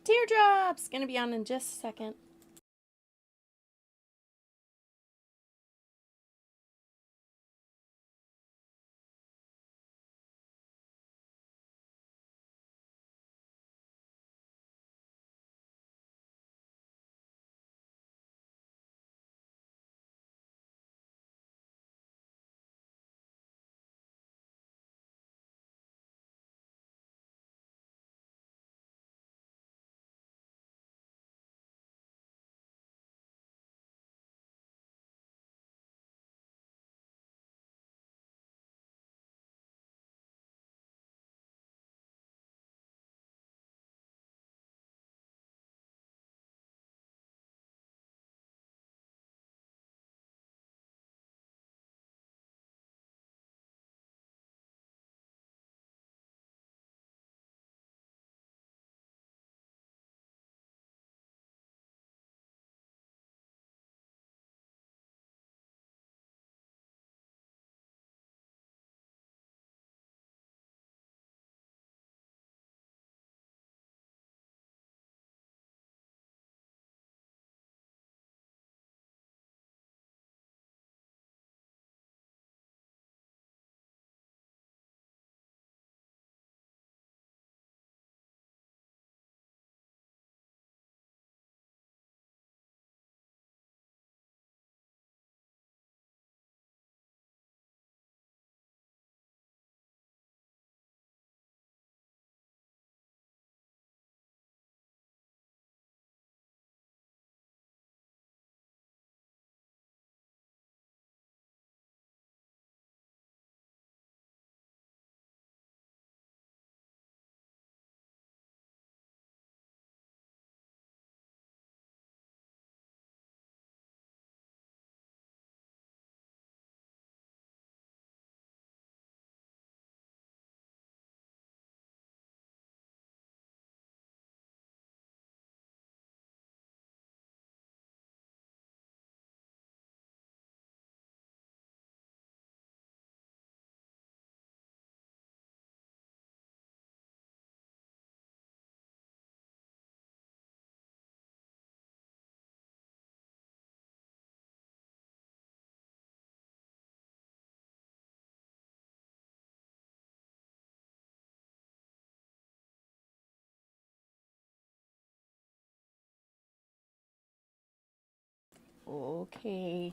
Teardrops! Gonna be on in just a second. Okay.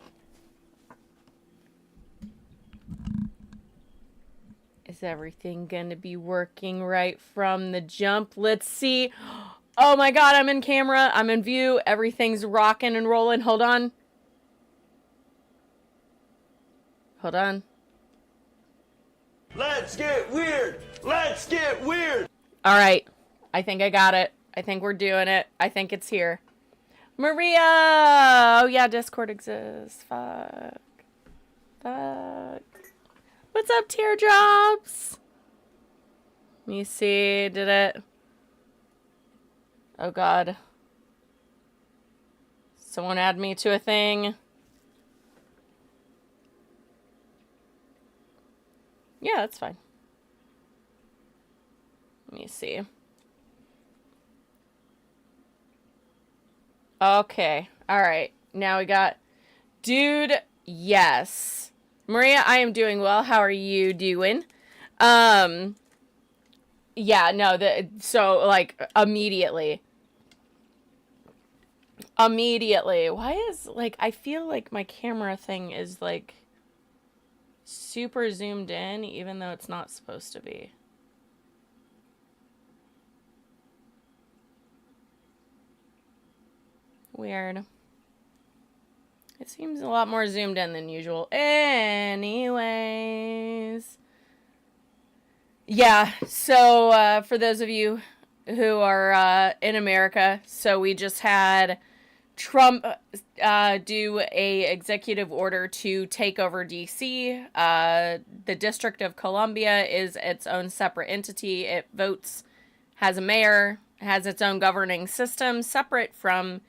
Is everything gonna be working right from the jump? Let's see. Oh my god, I'm in camera. I'm in view. Everything's rocking and rolling. Hold on. Hold on. Let's get weird. Let's get weird. All right. I think I got it. I think we're doing it. I think it's here. Maria! Oh yeah, Discord exists. Fuck. What's up, Teardrops? Let me see. Did it? Oh god. Someone add me to a thing. Yeah, that's fine. Let me see. Okay. All right. Now we got dude. Yes. Maria, I am doing well. How are you doing? Yeah, no, so like immediately. Why is like I feel like my camera thing is like super zoomed in even though it's not supposed to be. Weird. It seems a lot more zoomed in than usual. Anyways. Yeah, so for those of you who are in America, so we just had Trump do a executive order to take over DC. The District of Columbia is its own separate entity. It votes, has a mayor, has its own governing system separate from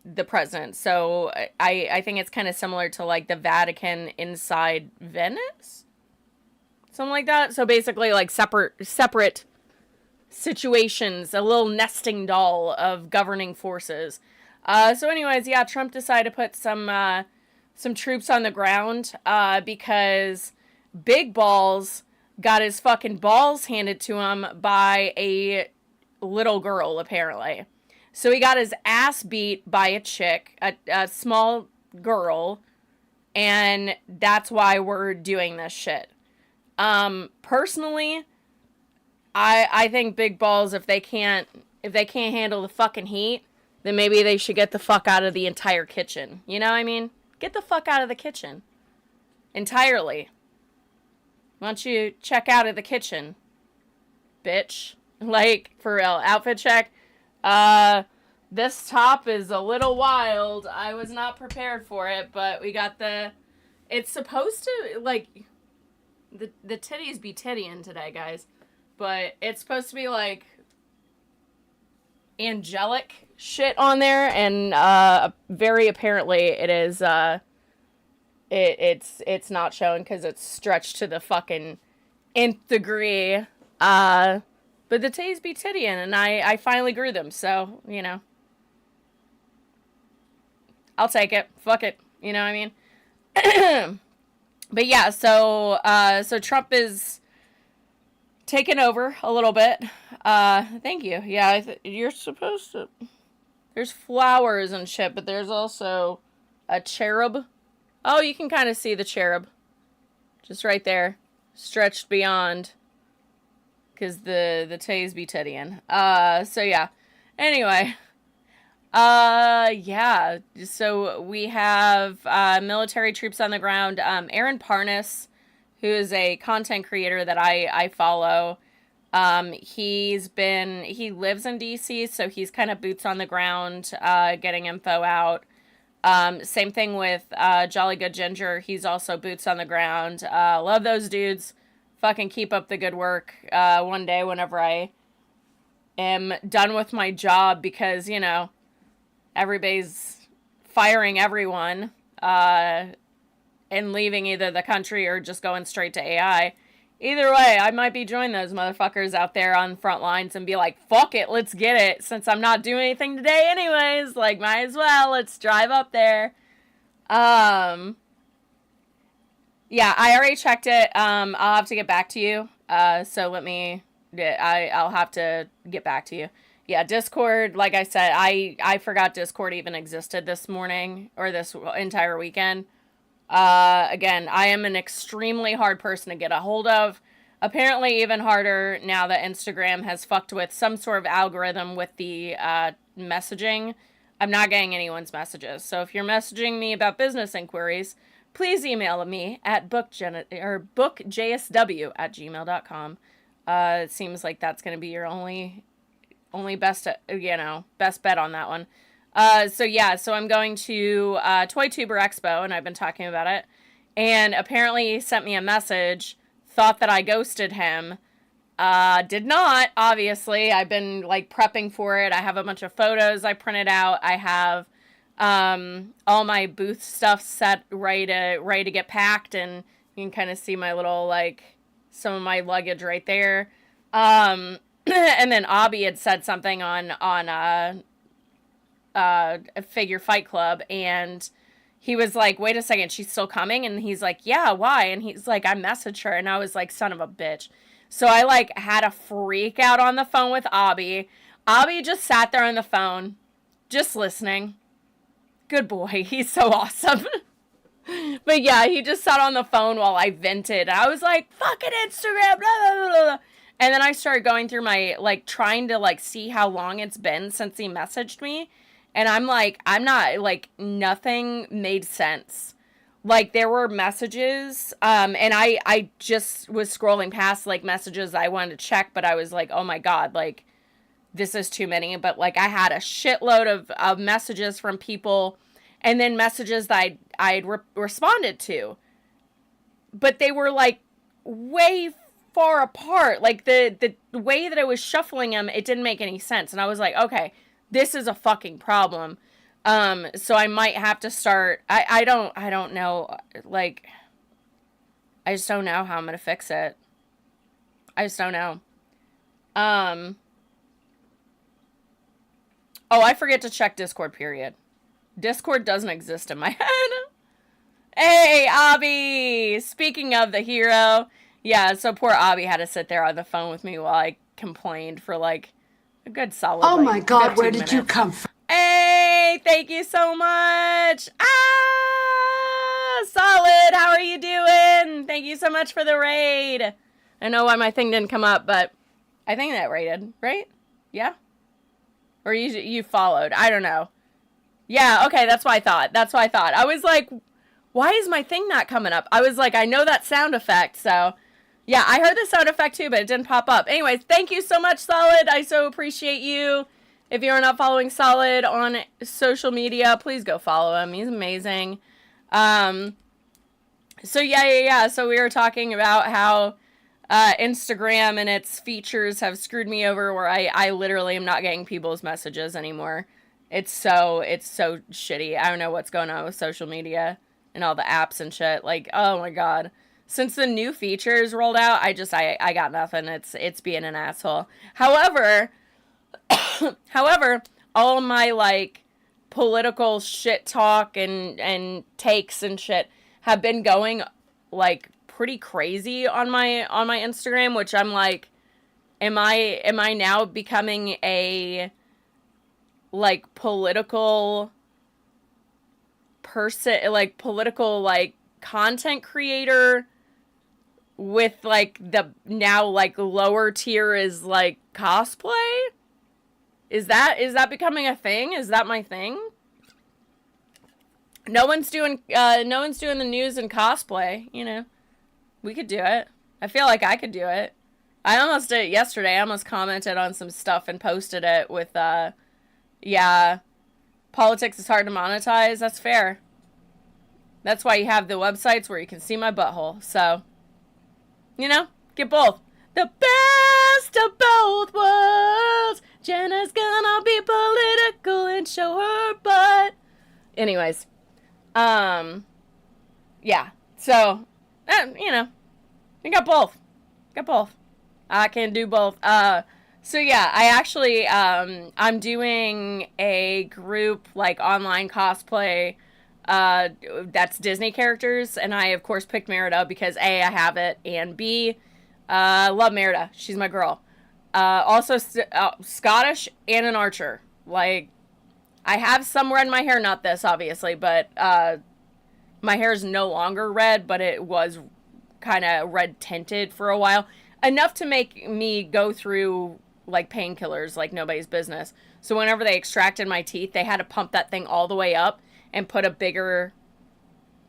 the president. So I think it's kind of similar to like the Vatican inside Venice. Something like that. So basically like separate situations, a little nesting doll of governing forces. So anyways, yeah, Trump decided to put some troops on the ground because Big Balls got his fucking balls handed to him by a little girl, apparently. So he got his ass beat by a chick, a small girl, and that's why we're doing this shit. Personally, I think Big Balls, if they can't handle the fucking heat, then maybe they should get the fuck out of the entire kitchen. You know what I mean? Get the fuck out of the kitchen. Entirely. Why don't you check out of the kitchen, bitch? Like, for real, outfit check. This top is a little wild. I was not prepared for it, but we got it's supposed to, like, the titties be tittying today, guys. But it's supposed to be, like, angelic shit on there, and very apparently it is it's not showing because it's stretched to the fucking nth degree. But the titties be tittying, and I finally grew them, so you know, I'll take it. Fuck it, you know what I mean? But yeah, so Trump is taken over a little bit. Thank you. Yeah, you're supposed to. There's flowers and shit, but there's also a cherub. Oh, you can kind of see the cherub. Just right there. Stretched beyond. Because the titties be tittying. So yeah. Anyway. Yeah. So we have military troops on the ground. Aaron Parnas, who is a content creator that I follow. He lives in DC, so he's kind of boots on the ground, getting info out. Same thing with, Jolly Good Ginger. He's also boots on the ground. Love those dudes. Fucking keep up the good work. One day whenever I am done with my job, because, you know, everybody's firing everyone, and leaving either the country or just going straight to AI. Either way, I might be joining those motherfuckers out there on the front lines and be like, fuck it, let's get it. Since I'm not doing anything today anyways, like, might as well, let's drive up there. Yeah, I already checked it. I'll have to get back to you. So I'll have to get back to you. Yeah, Discord, like I said, I forgot Discord even existed this morning, or this entire weekend. Again, I am an extremely hard person to get a hold of. Apparently even harder now that Instagram has fucked with some sort of algorithm with the messaging. I'm not getting anyone's messages. So if you're messaging me about business inquiries, please email me at bookjsw@gmail.com. It seems like that's going to be your only best bet on that one. So I'm going to ToyTuber Expo, and I've been talking about it. And apparently he sent me a message, thought that I ghosted him. Did not, obviously. I've been, like, prepping for it. I have a bunch of photos I printed out. I have all my booth stuff set ready to get packed, and you can kind of see my little, like, some of my luggage right there. And then Abby had said something on a Figure Fight Club, and he was like, wait a second, she's still coming? And he's like, yeah, why? And he's like, I messaged her, and I was like, son of a bitch. So I, like, had a freak out on the phone with Abby. Abby just sat there on the phone, just listening. Good boy, he's so awesome. But yeah, he just sat on the phone while I vented. I was like, fucking Instagram, blah, blah, blah. And then I started going through my, like, trying to, like, see how long it's been since he messaged me. And I'm like, nothing made sense. Like, there were messages, and I just was scrolling past, like, messages I wanted to check, but I was like, oh my God, like, this is too many. But, like, I had a shitload of messages from people, and then messages that I'd responded to. But they were, like, way far apart. Like, the way that I was shuffling them, it didn't make any sense. And I was like, okay, this is a fucking problem. So I might have to start, I don't know, like, I just don't know how I'm gonna fix it. I just don't know. Oh, I forget to check Discord, period. Discord doesn't exist in my head. Hey, Abby! Speaking of the hero, yeah, so poor Abby had to sit there on the phone with me while I complained for like a good solid, Oh my God, 15 where did minutes. you come from? Hey, thank you so much. Solid, how are you doing? Thank you so much for the raid. I know why my thing didn't come up, but I think that raided, right? Yeah? Or you followed, I don't know. Yeah, okay, that's what I thought. I was like, why is my thing not coming up? I was like, I know that sound effect, so... Yeah, I heard the sound effect too, but it didn't pop up. Anyways, thank you so much, Solid. I so appreciate you. If you're not following Solid on social media, please go follow him. He's amazing. So yeah. So we were talking about how Instagram and its features have screwed me over where I literally am not getting people's messages anymore. It's so shitty. I don't know what's going on with social media and all the apps and shit. Like, oh my God. Since the new features rolled out, I got nothing. It's being an asshole. However, all my like political shit talk and takes and shit have been going like pretty crazy on my Instagram, which I'm like, am I now becoming a like political person, like political like content creator with like the now like lower tier is like cosplay? Is that becoming a thing? Is that my thing? No one's doing the news and cosplay, you know. We could do it. I feel like I could do it. I almost did it yesterday. I almost commented on some stuff and posted it with yeah, politics is hard to monetize. That's fair. That's why you have the websites where you can see my butthole. So, you know, get both. The best of both worlds. Jenna's gonna be political and show her butt. Anyways, yeah. So, you know, you got both. I can do both. So yeah, I actually, I'm doing a group, like, online cosplay, that's Disney characters, and I, of course, picked Merida because A, I have it, and B, love Merida. She's my girl. Also, Scottish and an archer. Like, I have some red in my hair, not this, obviously, but, my hair is no longer red, but it was kind of red tinted for a while. Enough to make me go through, like, painkillers like nobody's business. So whenever they extracted my teeth, they had to pump that thing all the way up and put a bigger,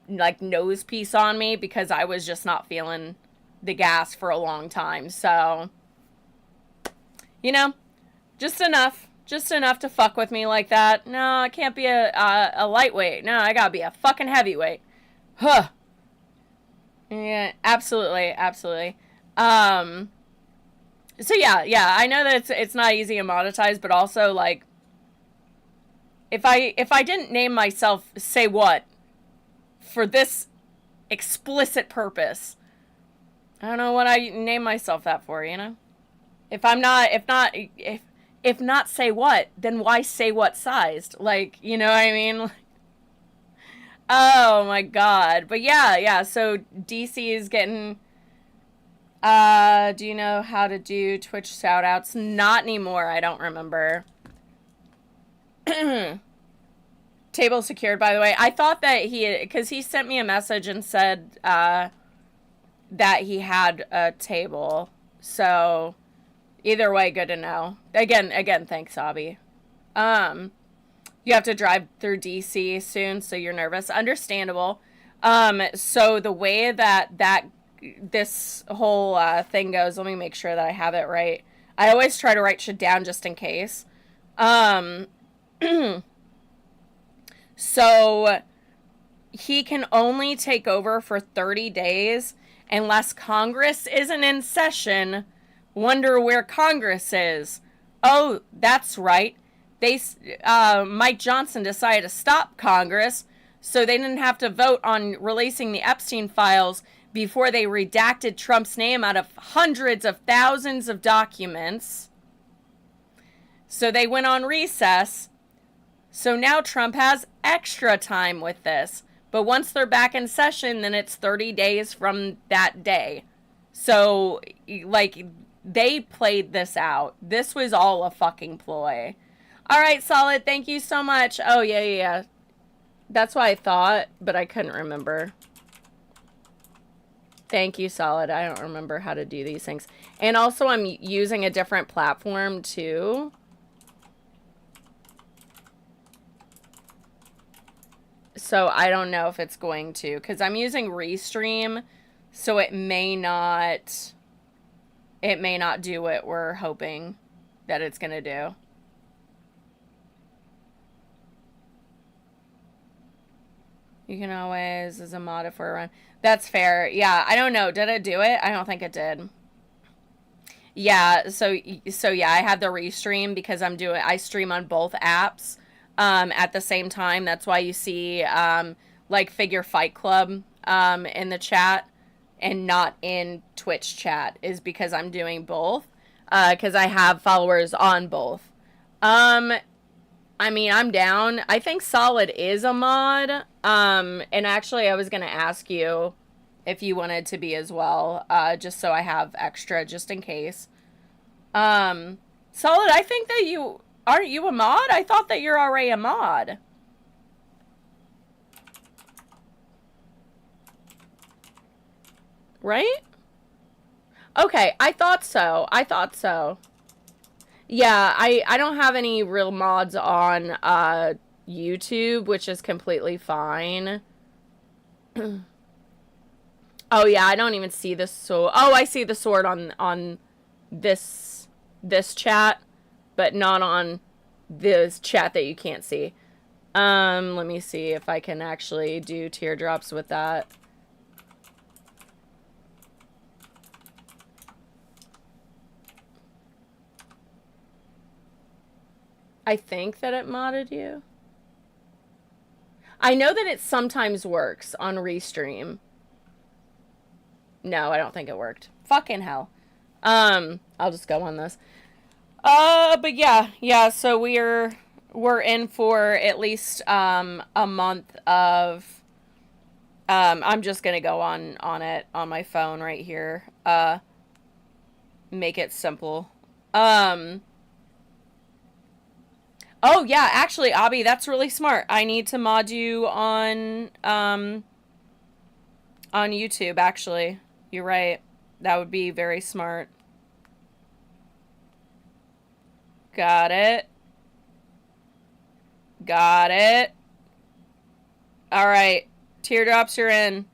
like, nose piece on me because I was just not feeling the gas for a long time. So, you know, just enough to fuck with me like that. No, I can't be a lightweight. No, I gotta be a fucking heavyweight. Huh. Yeah, absolutely. So yeah, I know that it's not easy to monetize, but also, like, if I didn't name myself Say What for this explicit purpose, I don't know what I name myself that for, you know? If not Say What, then why Say What sized? Like, you know what I mean? Oh my God. But yeah, so DC is getting, do you know how to do Twitch shoutouts? Not anymore, I don't remember. Table secured, by the way. I thought that because he sent me a message and said, that he had a table. So, either way, good to know. Again, thanks, Abby. You have to drive through DC soon, so you're nervous. Understandable. So the way that this whole thing goes, let me make sure that I have it right. I always try to write shit down just in case. So he can only take over for 30 days unless Congress isn't in session. Wonder where Congress is. Oh, that's right. Mike Johnson decided to stop Congress, so they didn't have to vote on releasing the Epstein files before they redacted Trump's name out of hundreds of thousands of documents. So they went on recess. So now Trump has extra time with this. But once they're back in session, then it's 30 days from that day. So, like, they played this out. This was all a fucking ploy. All right, Solid, thank you so much. Oh, yeah. That's what I thought, but I couldn't remember. Thank you, Solid. I don't remember how to do these things. And also, I'm using a different platform, too. So I don't know if it's going to, because I'm using Restream, so it may not do what we're hoping that it's going to do. You can always, as a mod, if we're around. That's fair. Yeah, I don't know. Did it do it? I don't think it did. Yeah, so yeah, I have the Restream because I stream on both apps. At the same time. That's why you see, like, Figure Fight Club, in the chat and not in Twitch chat is because I'm doing both, because I have followers on both. I mean, I'm down. I think Solid is a mod, and actually I was going to ask you if you wanted to be as well, just so I have extra, just in case. Solid, I think that you... Aren't you a mod? I thought that you're already a mod. Right? Okay, I thought so. Yeah, I don't have any real mods on YouTube, which is completely fine. Oh yeah, I don't even see the sword. Oh, I see the sword on this chat, but not on this chat that you can't see. Let me see if I can actually do teardrops with that. I think that it modded you. I know that it sometimes works on Restream. No, I don't think it worked. Fucking hell. I'll just go on this. But yeah, so we're in for at least, a month of, I'm just gonna go on it on my phone right here, make it simple. Oh yeah, actually, Abby, that's really smart. I need to mod you on YouTube, actually. You're right. That would be very smart. Got it. All right. Teardrops, you're in.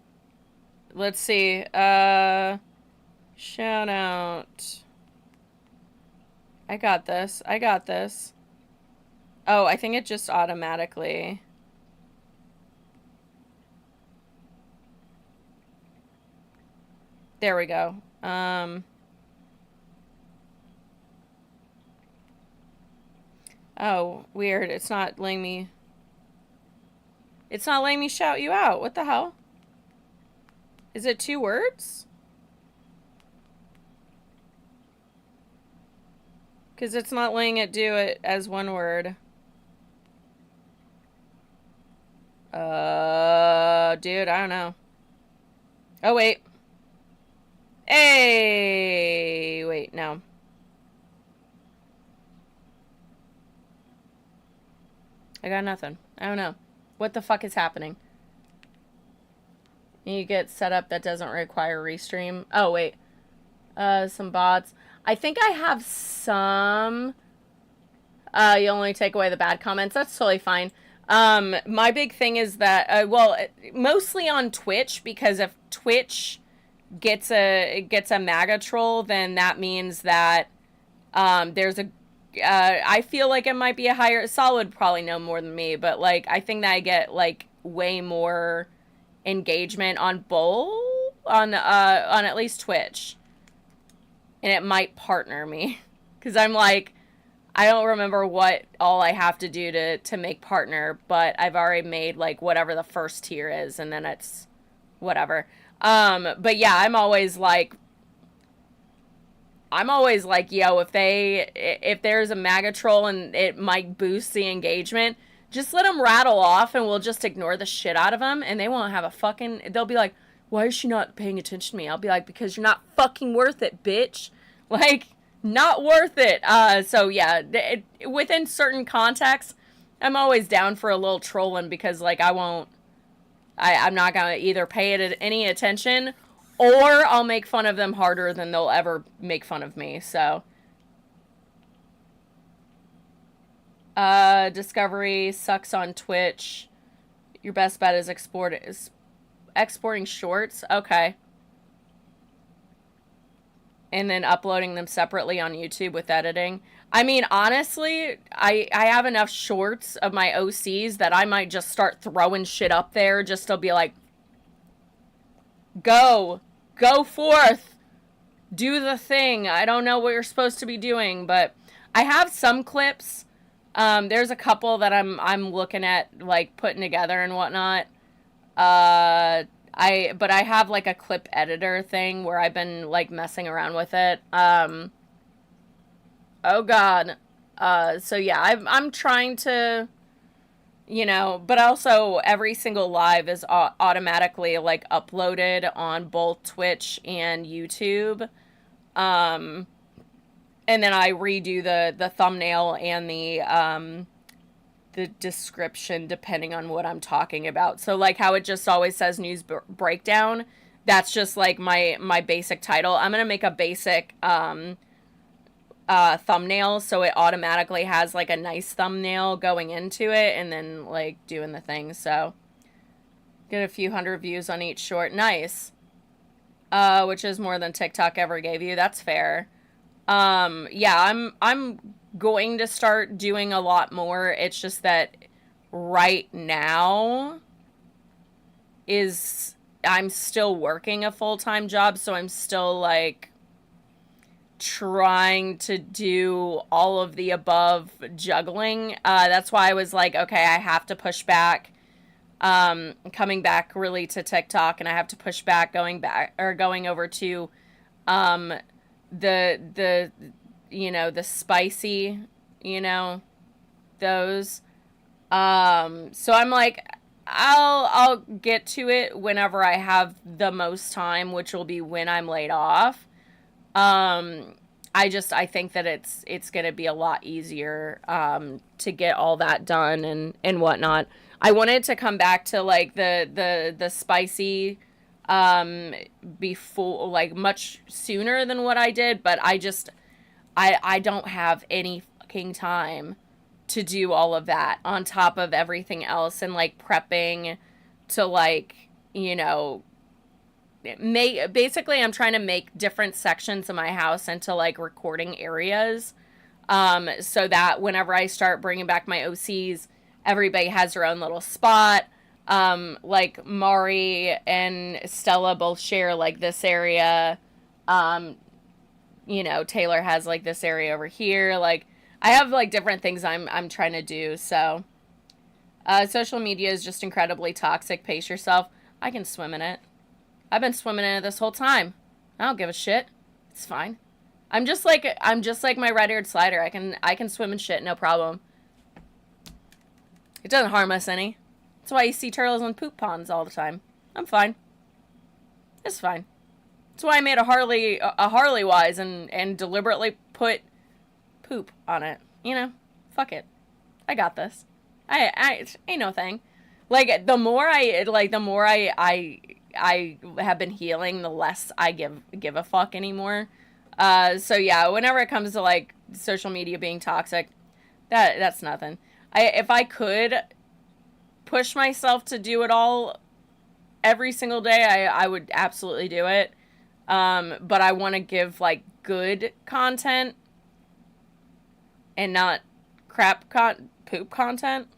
Let's see. Shout out. I got this. Oh, I think it just automatically. There we go. Oh, weird. It's not letting me shout you out. What the hell? Is it 2 words? Because it's not letting it do it as 1 word. Dude, I don't know. Oh, wait. Hey, wait, no. I got nothing. I don't know. What the fuck is happening? You get setup that doesn't require restream. Oh, wait. Some bots. I think I have some. You only take away the bad comments. That's totally fine. My big thing is that, well, mostly on Twitch, because if Twitch gets a MAGA troll, then that means that, there's a, I feel like it might be a higher, Solid probably know more than me, but, like, I think that I get, like, way more engagement on on at least Twitch. And it might partner me. Because I'm like, I don't remember what all I have to do to make partner, but I've already made, like, whatever the first tier is, and then it's whatever. But yeah, I'm always like, yo, if there's a MAGA troll and it might boost the engagement, just let them rattle off and we'll just ignore the shit out of them and they won't have a fucking, they'll be like, why is she not paying attention to me? I'll be like, because you're not fucking worth it, bitch. Like, not worth it. So yeah, within certain contexts, I'm always down for a little trolling because like I'm not gonna either pay it any attention or I'll make fun of them harder than they'll ever make fun of me. So Discovery sucks on Twitch. Your best bet is exporting shorts. Okay. And then uploading them separately on YouTube with editing. I mean, honestly, I have enough shorts of my OCs that I might just start throwing shit up there just to be like, go forth, do the thing. I don't know what you're supposed to be doing, but I have some clips. There's a couple that I'm looking at, like, putting together and whatnot. But I have like a clip editor thing where I've been like messing around with it. Oh God. So yeah, I'm trying to, but also every single live is automatically like uploaded on both Twitch and YouTube. And then I redo the thumbnail and the description depending on what I'm talking about. So like how it just always says news breakdown, that's just like my basic title. I'm gonna make a basic thumbnail so it automatically has like a nice thumbnail going into it and then like doing the thing. So get a few hundred views on each short. Nice. Which is more than TikTok ever gave you. That's fair. Yeah, I'm going to start doing a lot more. It's just that right now I'm still working a full-time job, so I'm still like trying to do all of the above juggling. That's why I was like, okay, I have to push back coming back really to TikTok, and I have to push back going over to the the spicy, those. So I'm like, I'll get to it whenever I have the most time, which will be when I'm laid off. I think that it's gonna be a lot easier to get all that done and whatnot. I wanted to come back to like the spicy before, like, much sooner than what I did, but I don't have any fucking time to do all of that on top of everything else and like prepping to like, basically I'm trying to make different sections of my house into like recording areas, so that whenever I start bringing back my OCs, everybody has their own little spot. Like Mari and Stella both share like this area. Taylor has like this area over here. Like I have like different things I'm trying to do. So social media is just incredibly toxic. Pace yourself. I can swim in it. I've been swimming in it this whole time. I don't give a shit. It's fine. I'm just like my red-eared slider. I can swim in shit, no problem. It doesn't harm us any. That's why you see turtles in poop ponds all the time. I'm fine. It's fine. That's why I made a Harley Wise and deliberately put poop on it. Fuck it. I got this. I ain't no thing. Like the more I have been healing, the less I give a fuck anymore. So yeah, whenever it comes to like social media being toxic, that's nothing. If I could push myself to do it all every single day, I would absolutely do it. But I want to give like good content and not poop content.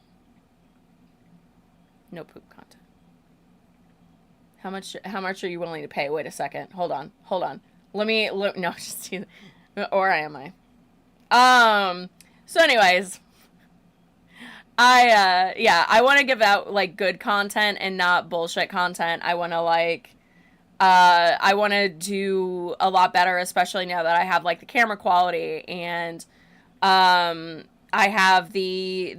No poop content. How much are you willing to pay? Wait a second. Hold on. No, just or am I? So anyways, I want to give out like good content and not bullshit content. I want to I want to do a lot better, especially now that I have like the camera quality and I have the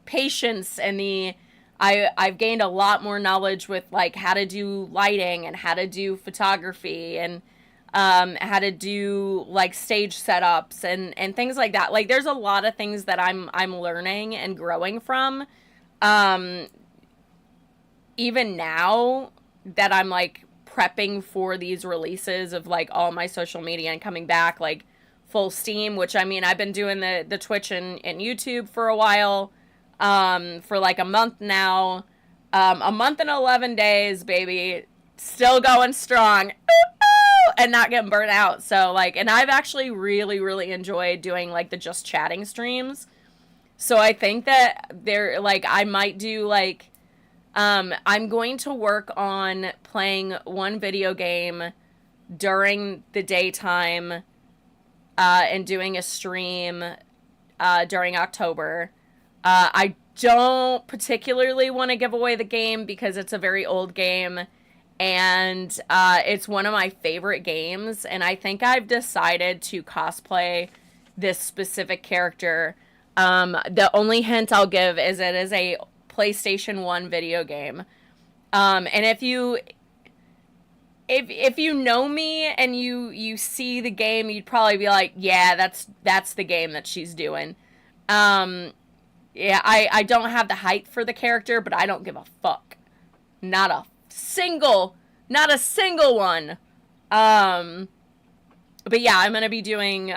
patience and I've gained a lot more knowledge with like how to do lighting and how to do photography and how to do like stage setups and things like that. Like there's a lot of things that I'm learning and growing from. Even now that I'm like prepping for these releases of like all my social media and coming back like full steam, which I mean I've been doing the Twitch and YouTube for a while. For like a month now. A month and 11 days, baby. Still going strong. And not getting burnt out. So, like, and I've actually really, really enjoyed doing, like, the just chatting streams. So I think that I might do, like, I'm going to work on playing one video game during the daytime, and doing a stream, during October. I don't particularly want to give away the game because it's a very old game and it's one of my favorite games, and I think I've decided to cosplay this specific character. The only hint I'll give is it is a PlayStation 1 video game. And if you know me and you see the game, you'd probably be like, yeah, that's the game that she's doing. Yeah, I don't have the height for the character, but I don't give a fuck. Not a single one. But yeah, I'm gonna be doing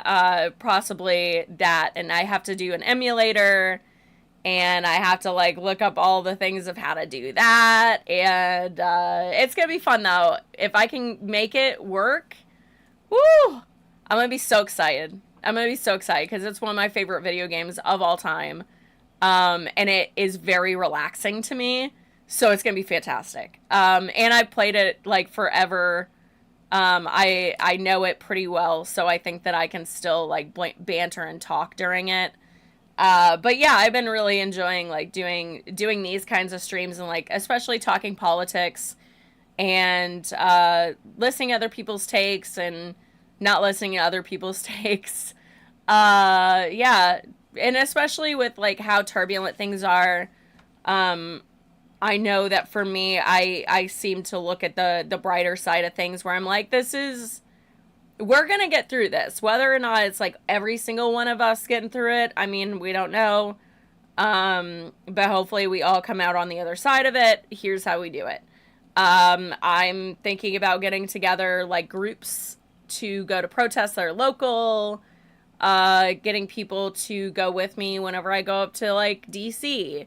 possibly that, and I have to do an emulator, and I have to like look up all the things of how to do that, and it's gonna be fun though. If I can make it work, woo! I'm gonna be so excited. Because it's one of my favorite video games of all time. And it is very relaxing to me, so it's gonna be fantastic. And I've played it like forever. I know it pretty well, so I think that I can still like banter and talk during it. But yeah, I've been really enjoying like doing these kinds of streams and like especially talking politics and listening to other people's takes and not listening to other people's takes. Yeah. And especially with like how turbulent things are, I know that for me, I seem to look at the brighter side of things where I'm like, we're gonna get through this. Whether or not it's like every single one of us getting through it, I mean, we don't know. But hopefully we all come out on the other side of it. Here's how we do it. I'm thinking about getting together like groups to go to protests that are local. Getting people to go with me whenever I go up to like DC,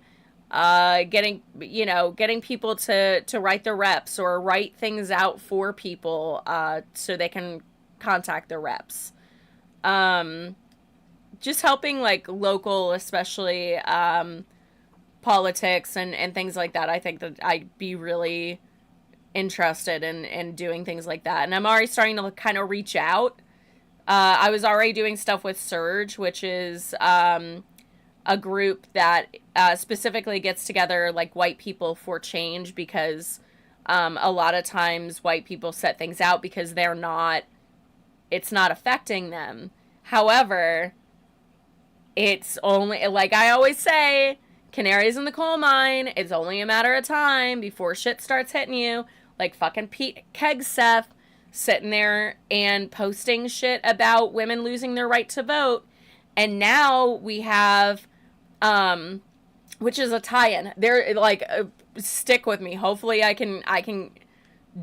getting people to write their reps or write things out for people, so they can contact their reps. Just helping like local, especially, politics and things like that. I think that I'd be really interested in doing things like that. And I'm already starting to kind of reach out. I was already doing stuff with Surge, which is a group that specifically gets together like white people for change because a lot of times white people set things out because it's not affecting them. However, it's only, like I always say, canaries in the coal mine, it's only a matter of time before shit starts hitting you. Like fucking Pete Kegseth sitting there and posting shit about women losing their right to vote. And now we have, which is a tie-in. They're like, stick with me. Hopefully I can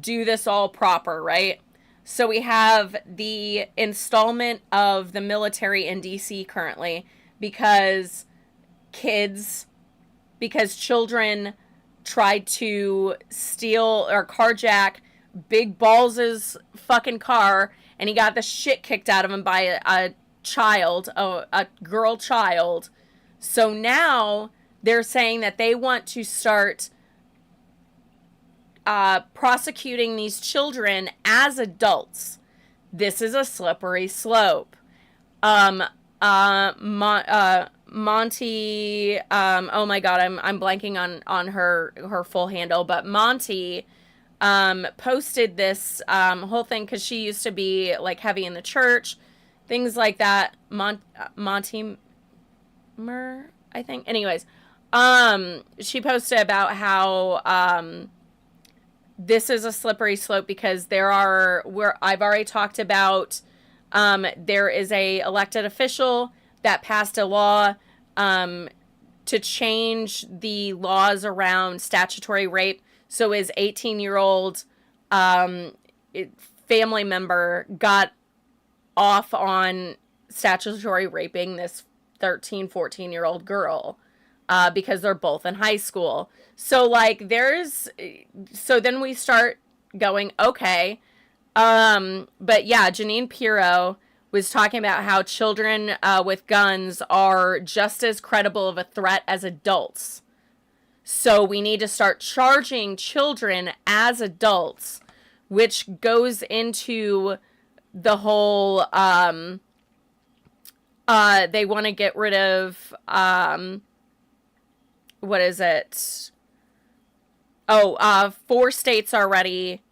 do this all proper, right? So we have the installment of the military in DC currently because children tried to steal or carjack Big Balls' fucking car, and he got the shit kicked out of him by a child, a girl child. So now they're saying that they want to start prosecuting these children as adults. This is a slippery slope. Monty, oh my God, I'm blanking on her full handle, but Monty posted this whole thing because she used to be like heavy in the church, things like that. Monty I think. Anyways, she posted about how this is a slippery slope because I've already talked about there is a elected official that passed a law to change the laws around statutory rape. So his 18-year-old family member got off on statutory raping this 13, 14-year-old girl because they're both in high school. So, like, so then we start going, okay. But yeah, Janine Pirro was talking about how children with guns are just as credible of a threat as adults. So we need to start charging children as adults, which goes into the whole, they want to get rid of, what is it? Oh, 4 states already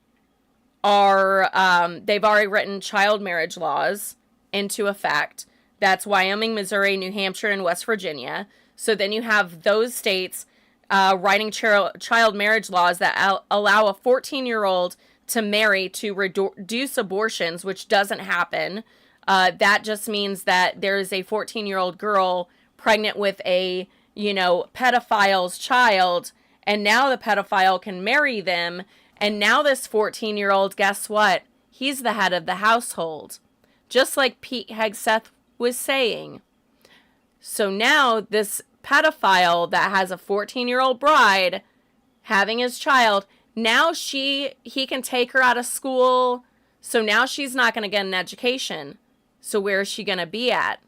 they've already written child marriage laws into effect. That's Wyoming, Missouri, New Hampshire, and West Virginia. So then you have those states writing child marriage laws that allow a 14-year-old to marry to reduce abortions, which doesn't happen. That just means that there is a 14-year-old girl pregnant with a, pedophile's child, and now the pedophile can marry them, and now this 14-year-old, guess what? He's the head of the household. Just like Pete Hegseth was saying. So now this pedophile that has a 14-year-old bride having his child, now he can take her out of school. So now she's not going to get an education. So where is she going to be at?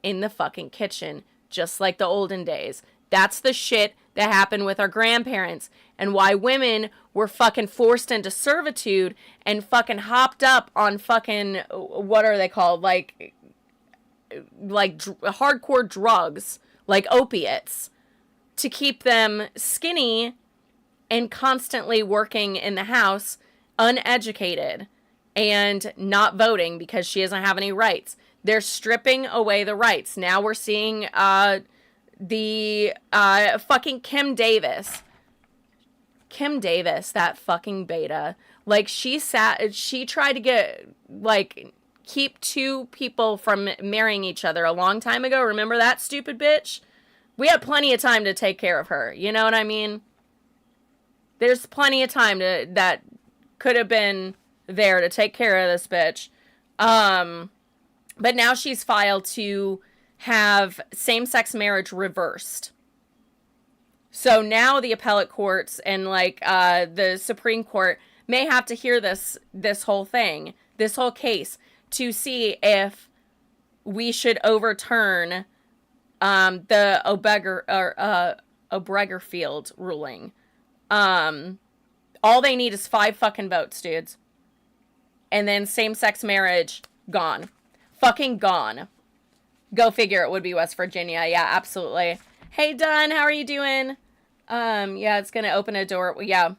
In the fucking kitchen. Just like the olden days. That's the shit that happened with our grandparents. And why women were fucking forced into servitude and fucking hopped up on fucking, what are they called? Like hardcore drugs, like opiates, to keep them skinny and constantly working in the house, uneducated, and not voting because she doesn't have any rights. They're stripping away the rights. Now we're seeing the fucking Kim Davis, that fucking beta. Like, she tried to keep 2 people from marrying each other a long time ago. Remember that stupid bitch? We had plenty of time to take care of her. You know what I mean? There's plenty of time that could have been there to take care of this bitch. But now she's filed to have same-sex marriage reversed. So now the appellate courts and the Supreme Court may have to hear this whole thing, this whole case, to see if we should overturn the Obregerfield ruling. All they need is 5 fucking votes, dudes. And then same-sex marriage, gone. Fucking gone. Go figure, it would be West Virginia. Yeah, absolutely. Hey, Dunn, how are you doing? Yeah, it's gonna open a door. Yeah.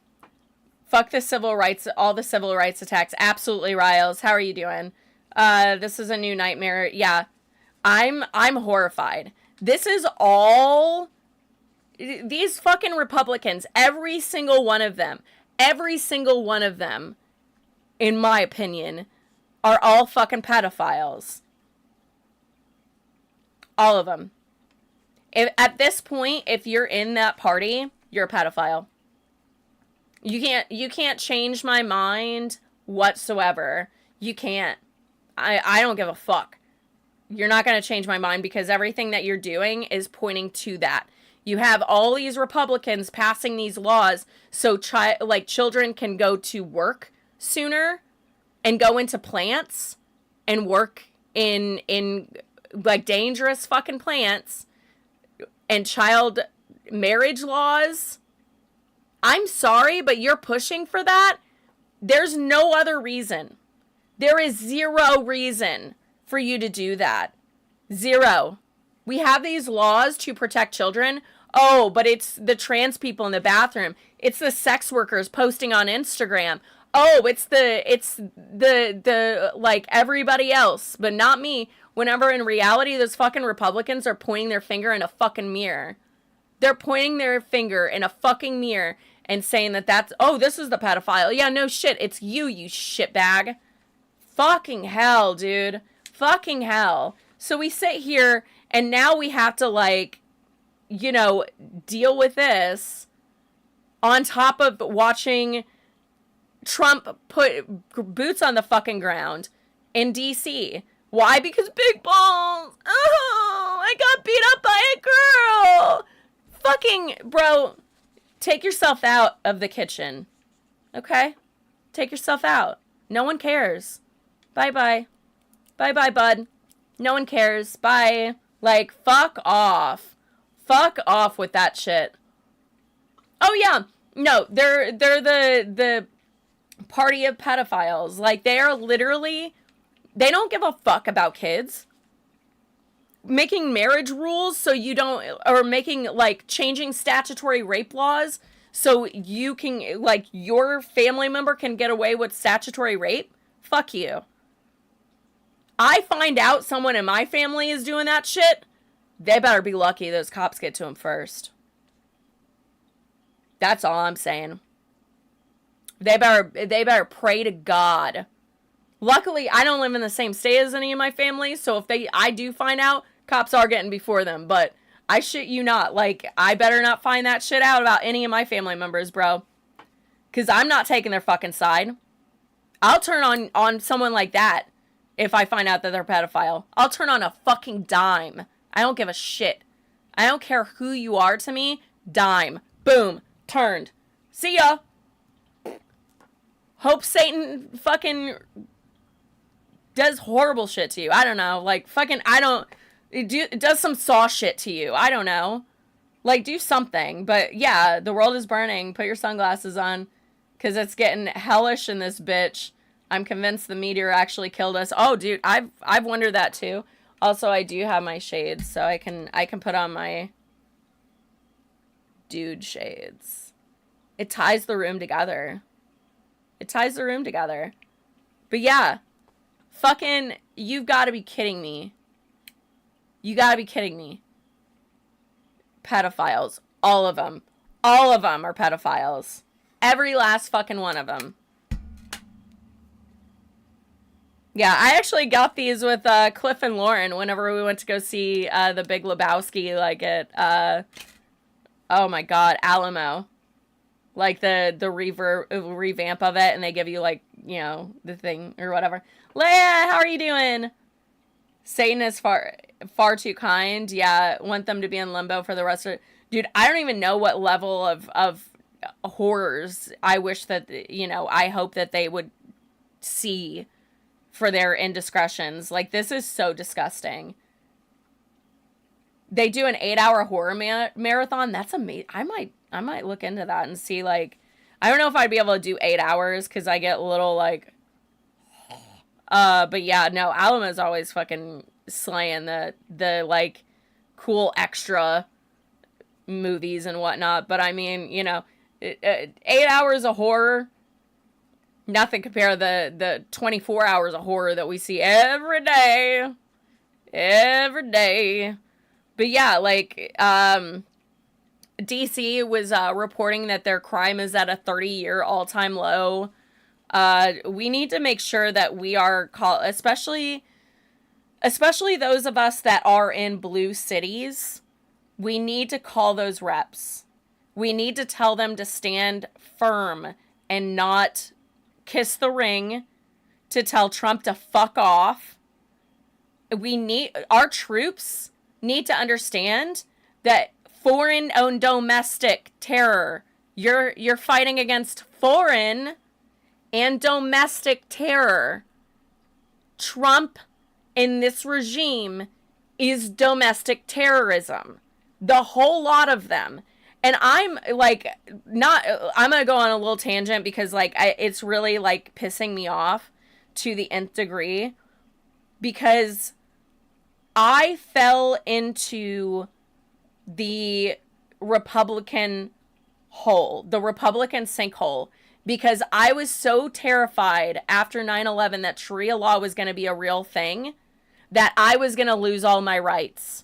Fuck the civil rights, all the civil rights attacks. Absolutely, Riles. How are you doing? This is a new nightmare. Yeah. I'm horrified. This is all... These fucking Republicans, every single one of them, in my opinion, are all fucking pedophiles. All of them. At this point, if you're in that party, you're a pedophile. You can't change my mind whatsoever. You can't. I don't give a fuck. You're not going to change my mind because everything that you're doing is pointing to that. You have all these Republicans passing these laws so children can go to work sooner and go into plants and work in dangerous fucking plants, and child marriage laws. I'm sorry, but you're pushing for that. There's no other reason. There is 0 reason for you to do that. 0. We have these laws to protect children. Oh, but it's the trans people in the bathroom. It's the sex workers posting on Instagram. Oh, it's the like everybody else, but not me. Whenever in reality, those fucking Republicans are pointing their finger in a fucking mirror. They're pointing their finger in a fucking mirror and saying oh, this is the pedophile. Yeah, no shit. It's you shitbag. Fucking hell, dude. Fucking hell. So we sit here and now we have to, like, you know, deal with this on top of watching Trump put boots on the fucking ground in DC. Why? Because big balls. Oh, I got beat up by a girl. Fucking, bro, take yourself out of the kitchen. Okay? Take yourself out. No one cares. Bye-bye. Bye-bye, bud. No one cares. Bye. Like, fuck off. Fuck off with that shit. Oh, yeah. No, they're the party of pedophiles. Like, they are literally, they don't give a fuck about kids. Making marriage rules so you don't, or making, like, changing statutory rape laws so you can, like, your family member can get away with statutory rape. Fuck you. I find out someone in my family is doing that shit, they better be lucky those cops get to him first. That's all I'm saying. They better pray to God. Luckily, I don't live in the same state as any of my family, so if I do find out, cops are getting before them, but I shit you not. Like, I better not find that shit out about any of my family members, bro. Because I'm not taking their fucking side. I'll turn on someone like that if I find out that they're a pedophile. I'll turn on a fucking dime. I don't give a shit. I don't care who you are to me. Dime. Boom. Turned. See ya. Hope Satan fucking does horrible shit to you. I don't know. Like, fucking, it does some saw shit to you. I don't know. Like, do something. But yeah, the world is burning. Put your sunglasses on. Because it's getting hellish in this bitch. I'm convinced the meteor actually killed us. Oh, dude, I've wondered that too. Also, I do have my shades, so I can put on my dude shades. It ties the room together. It ties the room together. But yeah, fucking, you've got to be kidding me. You got to be kidding me. Pedophiles. All of them. All of them are pedophiles. Every last fucking one of them. Yeah, I actually got these with Cliff and Lauren whenever we went to go see The Big Lebowski, like at, oh my god, Alamo. Like the revamp of it, and they give you, like, you know, the thing or whatever. Leia, how are you doing? Satan is far too kind. Yeah, want them to be in limbo for the rest of it. Dude, I don't even know what level of horrors I wish that, you know, I hope that they would see for their indiscretions. Like, this is so disgusting. They do an 8-hour horror marathon. That's amazing. I might look into that and see, like, I don't know if I'd be able to do 8 hours because I get a little, like, but yeah, no, Alamo's always fucking slaying the like, cool extra movies and whatnot. But I mean, you know, 8 hours of horror, nothing compared to the 24 hours of horror that we see every day. Every day. But yeah, like, DC was reporting that their crime is at a 30-year all-time low. We need to make sure that we are especially those of us that are in blue cities, we need to call those reps. We need to tell them to stand firm and not kiss the ring, to tell Trump to fuck off. Our troops need to understand that foreign and domestic terror, you're fighting against foreign and domestic terror. Trump in this regime is domestic terrorism. The whole lot of them. And I'm, like, I'm going to go on a little tangent because, like, it's really, like, pissing me off to the nth degree. Because I fell into the Republican hole, the Republican sinkhole, because I was so terrified after 9/11 that Sharia law was going to be a real thing, that I was going to lose all my rights,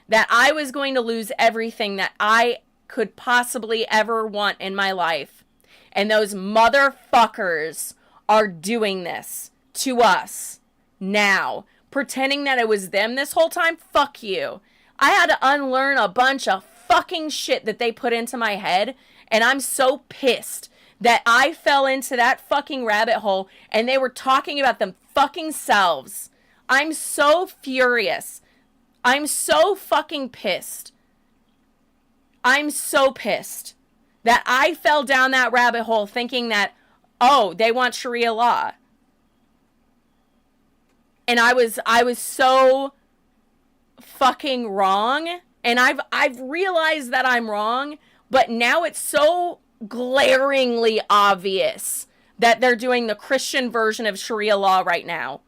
that I was going to lose everything that I could possibly ever want in my life. And those motherfuckers are doing this to us now, pretending that it was them this whole time. Fuck you. I had to unlearn a bunch of fucking shit that they put into my head, and I'm so pissed that I fell into that fucking rabbit hole and they were talking about them fucking selves. I'm so furious. I'm so fucking pissed. I'm so pissed that I fell down that rabbit hole thinking that, oh, they want Sharia law. And I was so fucking wrong. And I've realized that I'm wrong, but now it's so glaringly obvious that they're doing the Christian version of Sharia law right now.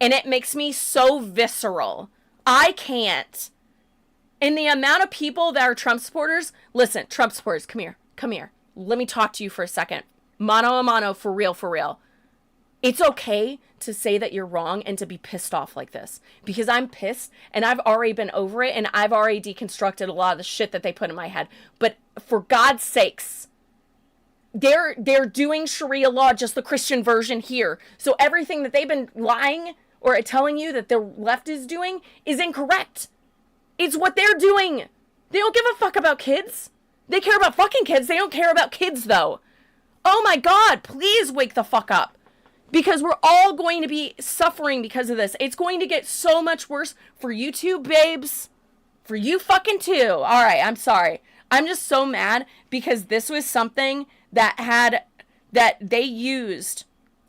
And it makes me so visceral. I can't. And the amount of people that are Trump supporters, listen, Trump supporters, come here. Let me talk to you for a second. Mano a mano, for real. It's okay to say that you're wrong and to be pissed off like this. Because I'm pissed and I've already been over it and I've already deconstructed a lot of the shit that they put in my head. But for God's sakes, they're doing Sharia law, just the Christian version here. So everything that they've been lying or telling you that the left is doing is incorrect. It's what they're doing. They don't give a fuck about kids. They care about fucking kids. They don't care about kids, though. Oh my God, please wake the fuck up. Because we're all going to be suffering because of this. It's going to get so much worse for you two, babes. For you fucking too. All right, I'm sorry. I'm just so mad because this was something that they used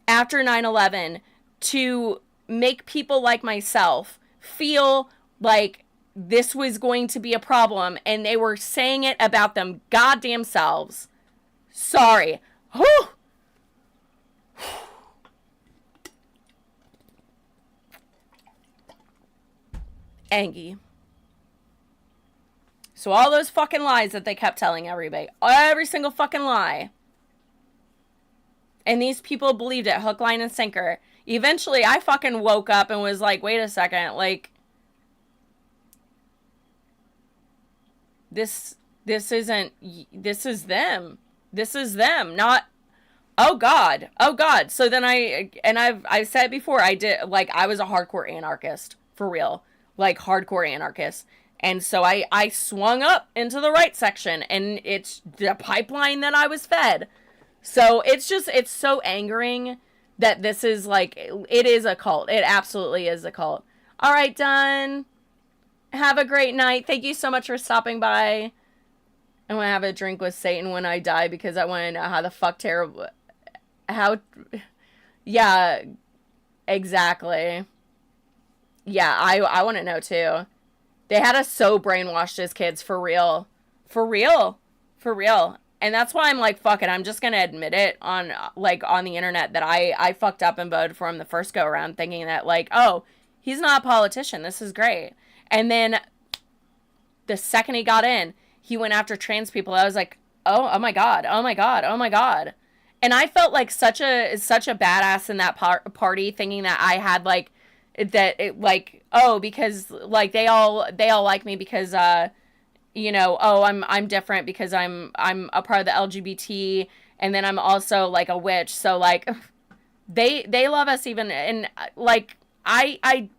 after 9/11 to make people like myself feel like this was going to be a problem, and they were saying it about them goddamn selves. Sorry. Whew. Angie. So all those fucking lies that they kept telling everybody, every single fucking lie, and these people believed it, hook, line, and sinker. Eventually, I fucking woke up and was like, wait a second, like, this is them. This is them, not, oh God. So then I've said it before, I was a hardcore anarchist, for real. Like, hardcore anarchist. And so I swung up into the right section, and it's the pipeline that I was fed. So it's so angering that this is like, it is a cult. It absolutely is a cult. All right, done. Have a great night. Thank you so much for stopping by. I want to have a drink with Satan when I die because I want to know how the fuck terrible, yeah, exactly. Yeah, I want to know too. They had us so brainwashed as kids, for real. For real. And that's why I'm like, fuck it, I'm just going to admit it on the internet that I fucked up and voted for him the first go around, thinking that, like, oh, he's not a politician, this is great. And then the second he got in, he went after trans people. I was like, oh my God. And I felt like such a badass in that party, thinking that I had, like, that it, like, oh, because, like, they all like me because oh, I'm different because I'm a part of the LGBT, and then I'm also, like, a witch. So, like, they love us even, and, like, I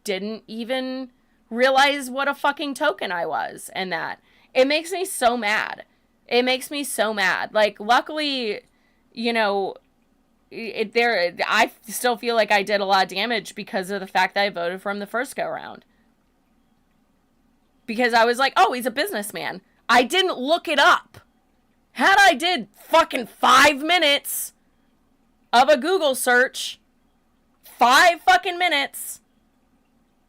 didn't even realize what a fucking token I was, and that it makes me so mad. Like, luckily, I still feel like I did a lot of damage because of the fact that I voted for him the first go around. Because I was like, oh, he's a businessman. I didn't look it up. Had I did fucking 5 minutes of a Google search, 5 fucking minutes,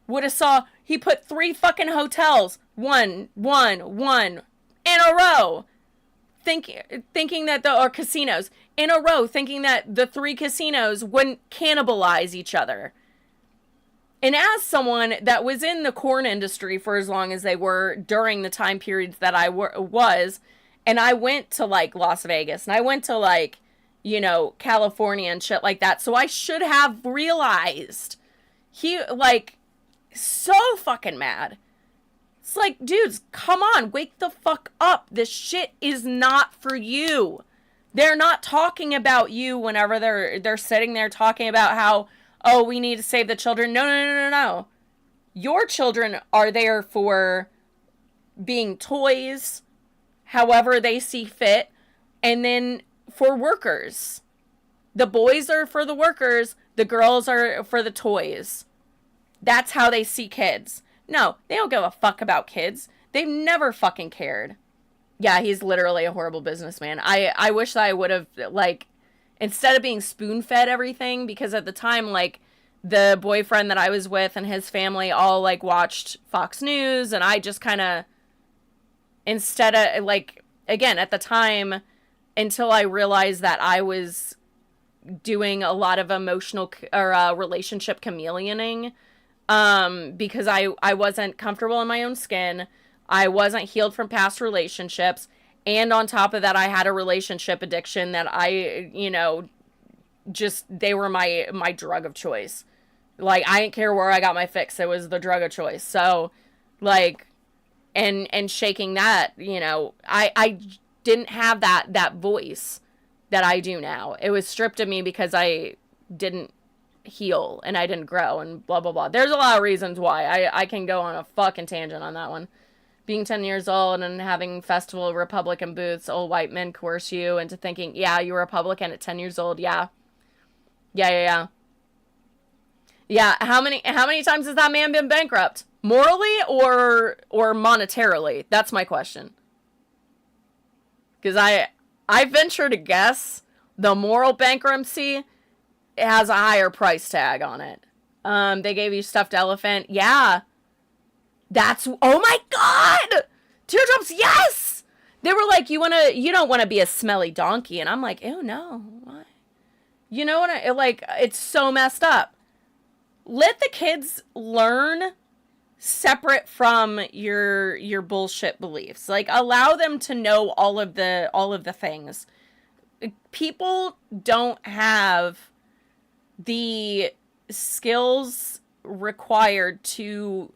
would have saw he put 3 fucking hotels, one in a row, thinking that or casinos in a row, thinking that the 3 casinos wouldn't cannibalize each other. And as someone that was in the corn industry for as long as they were during the time periods that I was, and I went to like Las Vegas and I went to like, you know, California and shit like that. So I should have realized he like so fucking mad. It's like, dudes, come on, wake the fuck up. This shit is not for you. They're not talking about you whenever they're sitting there talking about how, oh, we need to save the children. No, no, no, no, no. Your children are there for being toys, however they see fit, and then for workers. The boys are for the workers, the girls are for the toys. That's how they see kids. No, they don't give a fuck about kids. They've never fucking cared. Yeah, he's literally a horrible businessman. I wish that I would have, like, instead of being spoon-fed everything, because at the time, like, the boyfriend that I was with and his family all, like, watched Fox News, and I just kind of, instead of, like, again, at the time, until I realized that I was doing a lot of emotional or relationship chameleoning, because I wasn't comfortable in my own skin. I wasn't healed from past relationships. And on top of that, I had a relationship addiction that I, you know, just, they were my drug of choice. Like, I didn't care where I got my fix. It was the drug of choice. So, like, and shaking that, you know, I didn't have that voice that I do now. It was stripped of me because I didn't heal and I didn't grow and blah, blah, blah. There's a lot of reasons why. I can go on a fucking tangent on that one. Being 10 years old and having festival Republican booths, old white men coerce you into thinking, yeah, you're a Republican at 10 years old. Yeah. Yeah. How many times has that man been bankrupt? Morally or monetarily? That's my question. Because I venture to guess the moral bankruptcy has a higher price tag on it. They gave you stuffed elephant. Yeah. That's, oh my God! Teardrops, yes! They were like, you don't want to be a smelly donkey. And I'm like, ew, no. Why? You know what it's so messed up. Let the kids learn separate from your bullshit beliefs. Like, allow them to know all of the things. People don't have the skills required to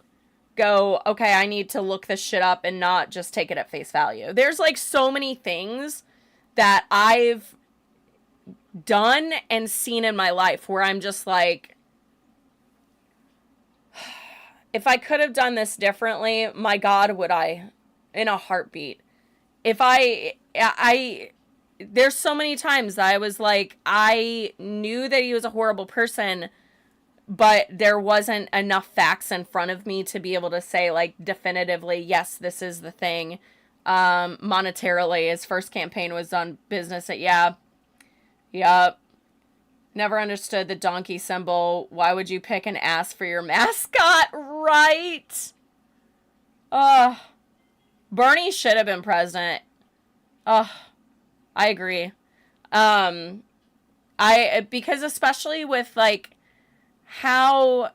go, okay, I need to look this shit up and not just take it at face value. There's like so many things that I've done and seen in my life where I'm just like, if I could have done this differently, my God, would I? In a heartbeat. If there's so many times that I was like, I knew that he was a horrible person, but there wasn't enough facts in front of me to be able to say, like, definitively, yes, this is the thing. Monetarily, his first campaign was on business at, Yep. Never understood the donkey symbol. Why would you pick an ass for your mascot? Right? Bernie should have been president. I agree. Because especially with, like, how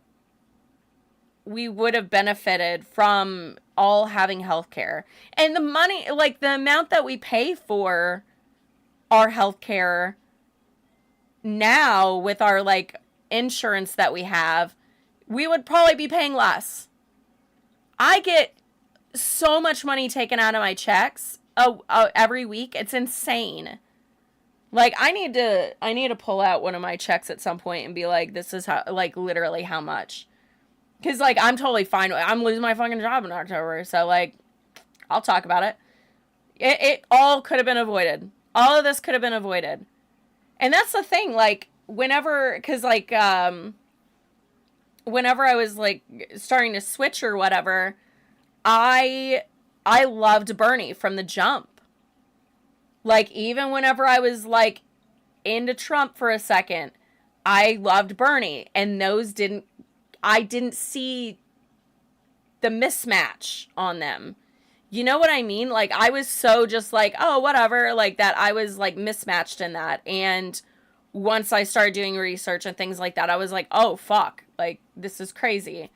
we would have benefited from all having healthcare. And the money, like, the amount that we pay for our healthcare now with our, like, insurance that we have, we would probably be paying less. I get so much money taken out of my checks every week. It's insane. Like, I need to pull out one of my checks at some point and be like, this is how, like, literally how much. Because, like, I'm totally fine. I'm losing my fucking job in October. So, like, I'll talk about it. It all could have been avoided. All of this could have been avoided. And that's the thing, like, whenever I was, like, starting to switch or whatever, I loved Bernie from the jump. Like, even whenever I was, like, into Trump for a second, I loved Bernie. And I didn't see the mismatch on them. You know what I mean? Like, I was so just like, oh, whatever, like, that I was, like, mismatched in that. And once I started doing research and things like that, I was like, oh, fuck. Like, this is crazy.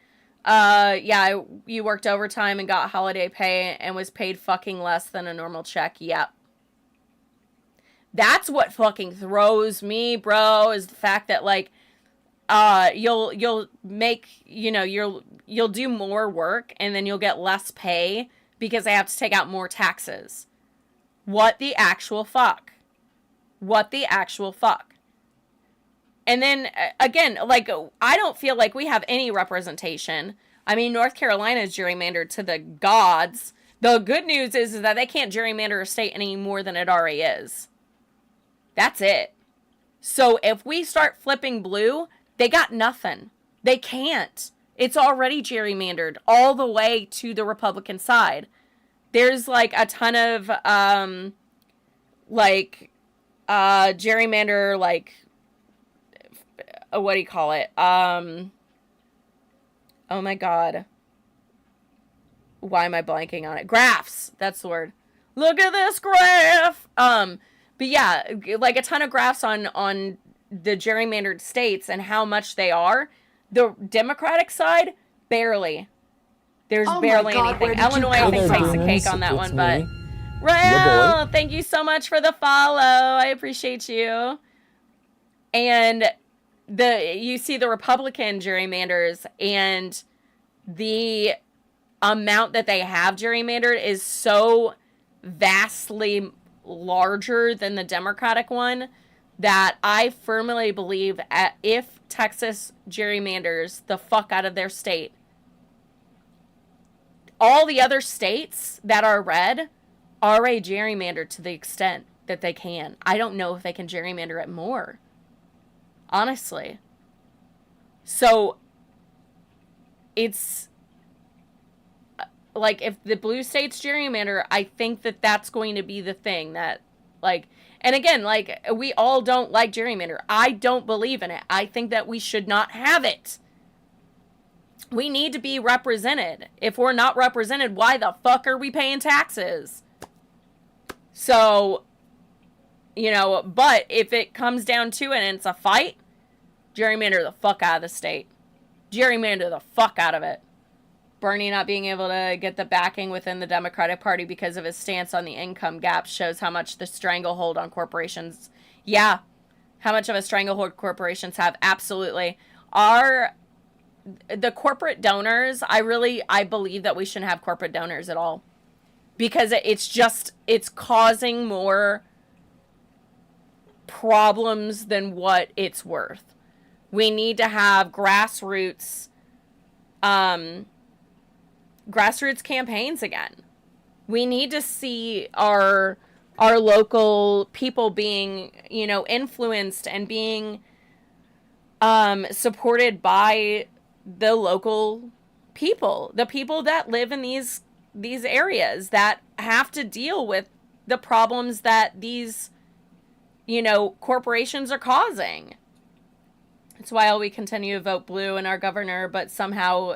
Yeah, you worked overtime and got holiday pay and was paid fucking less than a normal check. Yep. That's what fucking throws me, bro, is the fact that, like, you'll make, you'll do more work and then you'll get less pay because they have to take out more taxes. What the actual fuck? What the actual fuck? And then, again, like, I don't feel like we have any representation. I mean, North Carolina is gerrymandered to the gods. The good news is that they can't gerrymander a state any more than it already is. That's it. So if we start flipping blue, they got nothing. They can't. It's already gerrymandered all the way to the Republican side. There's, like, a ton of, gerrymander, like, what do you call it? Oh my God. Why am I blanking on it? Graphs. That's the word. Look at this graph. But yeah, like a ton of graphs on the gerrymandered states and how much they are. The Democratic side, barely. There's barely anything. Illinois, I think, takes the cake on that one, but Rael, thank you so much for the follow. I appreciate you. And you see the Republican gerrymanders, and the amount that they have gerrymandered is so vastly larger than the Democratic one that I firmly believe if Texas gerrymanders the fuck out of their state, all the other states that are red are a gerrymandered to the extent that they can. I don't know if they can gerrymander it more. Honestly. So, it's, like, if the blue states gerrymander, I think that that's going to be the thing that, like, and again, like, we all don't like gerrymander. I don't believe in it. I think that we should not have it. We need to be represented. If we're not represented, why the fuck are we paying taxes? So, but if it comes down to it and it's a fight, gerrymander the fuck out of the state. Gerrymander the fuck out of it. Bernie not being able to get the backing within the Democratic Party because of his stance on the income gap shows how much the stranglehold on corporations. Yeah. How much of a stranglehold corporations have. Absolutely. The corporate donors, I believe that we shouldn't have corporate donors at all. Because it's causing more problems than what it's worth. We need to have grassroots campaigns again. We need to see our local people being, influenced and being supported by the local people, the people that live in these areas that have to deal with the problems that these, corporations are causing. That's why we continue to vote blue in our governor, but somehow,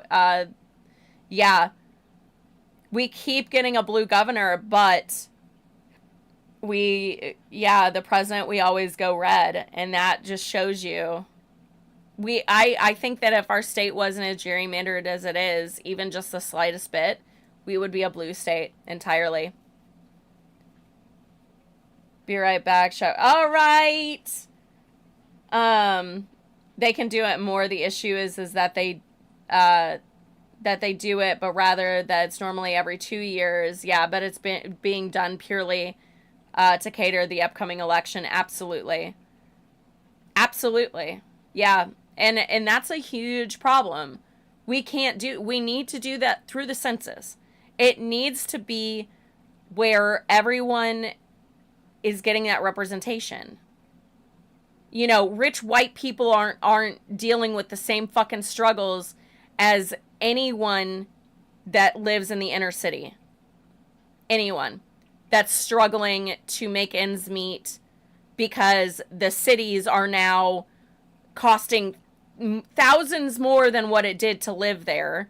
we keep getting a blue governor, but the president, we always go red, and that just shows you. I think that if our state wasn't as gerrymandered as it is, even just the slightest bit, we would be a blue state entirely. Be right back. All right. They can do it more. The issue is that they do it, but rather that it's normally every 2 years. Yeah, but it's being done purely to cater the upcoming election. Absolutely. Absolutely. Yeah. And that's a huge problem. We need to do that through the census. It needs to be where everyone is getting that representation. Rich white people aren't dealing with the same fucking struggles as anyone that lives in the inner city. Anyone that's struggling to make ends meet because the cities are now costing thousands more than what it did to live there.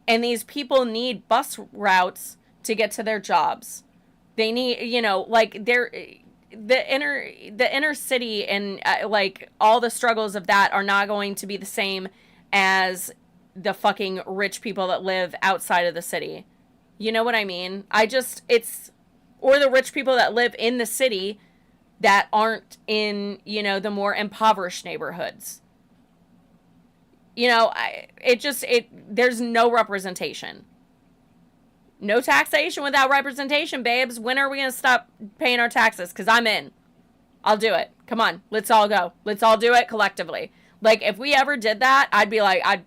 And these people need bus routes to get to their jobs. They need, the inner city and all the struggles of that are not going to be the same as the fucking rich people that live outside of the city. You know what I mean? Or the rich people that live in the city that aren't in, the more impoverished neighborhoods. There's no representation. No taxation without representation, babes. When are we going to stop paying our taxes? Because I'm in. I'll do it. Come on. Let's all go. Let's all do it collectively. Like, if we ever did that, I'd be like, I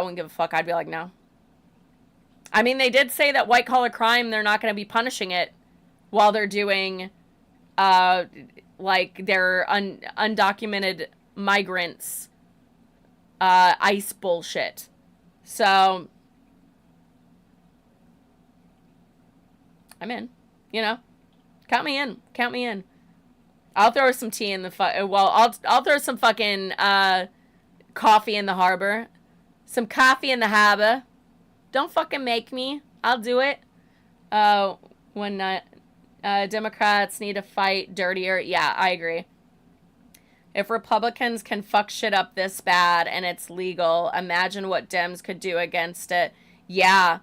wouldn't give a fuck. I'd be like, no. I mean, they did say that white-collar crime, they're not going to be punishing it while they're doing, their undocumented migrants, ICE bullshit. So, I'm in. Count me in. Count me in. I'll throw some tea in the I'll throw some fucking coffee in the harbor. Some coffee in the harbor. Don't fucking make me. I'll do it. When Democrats need to fight dirtier. Yeah, I agree. If Republicans can fuck shit up this bad and it's legal, imagine what Dems could do against it. Yeah.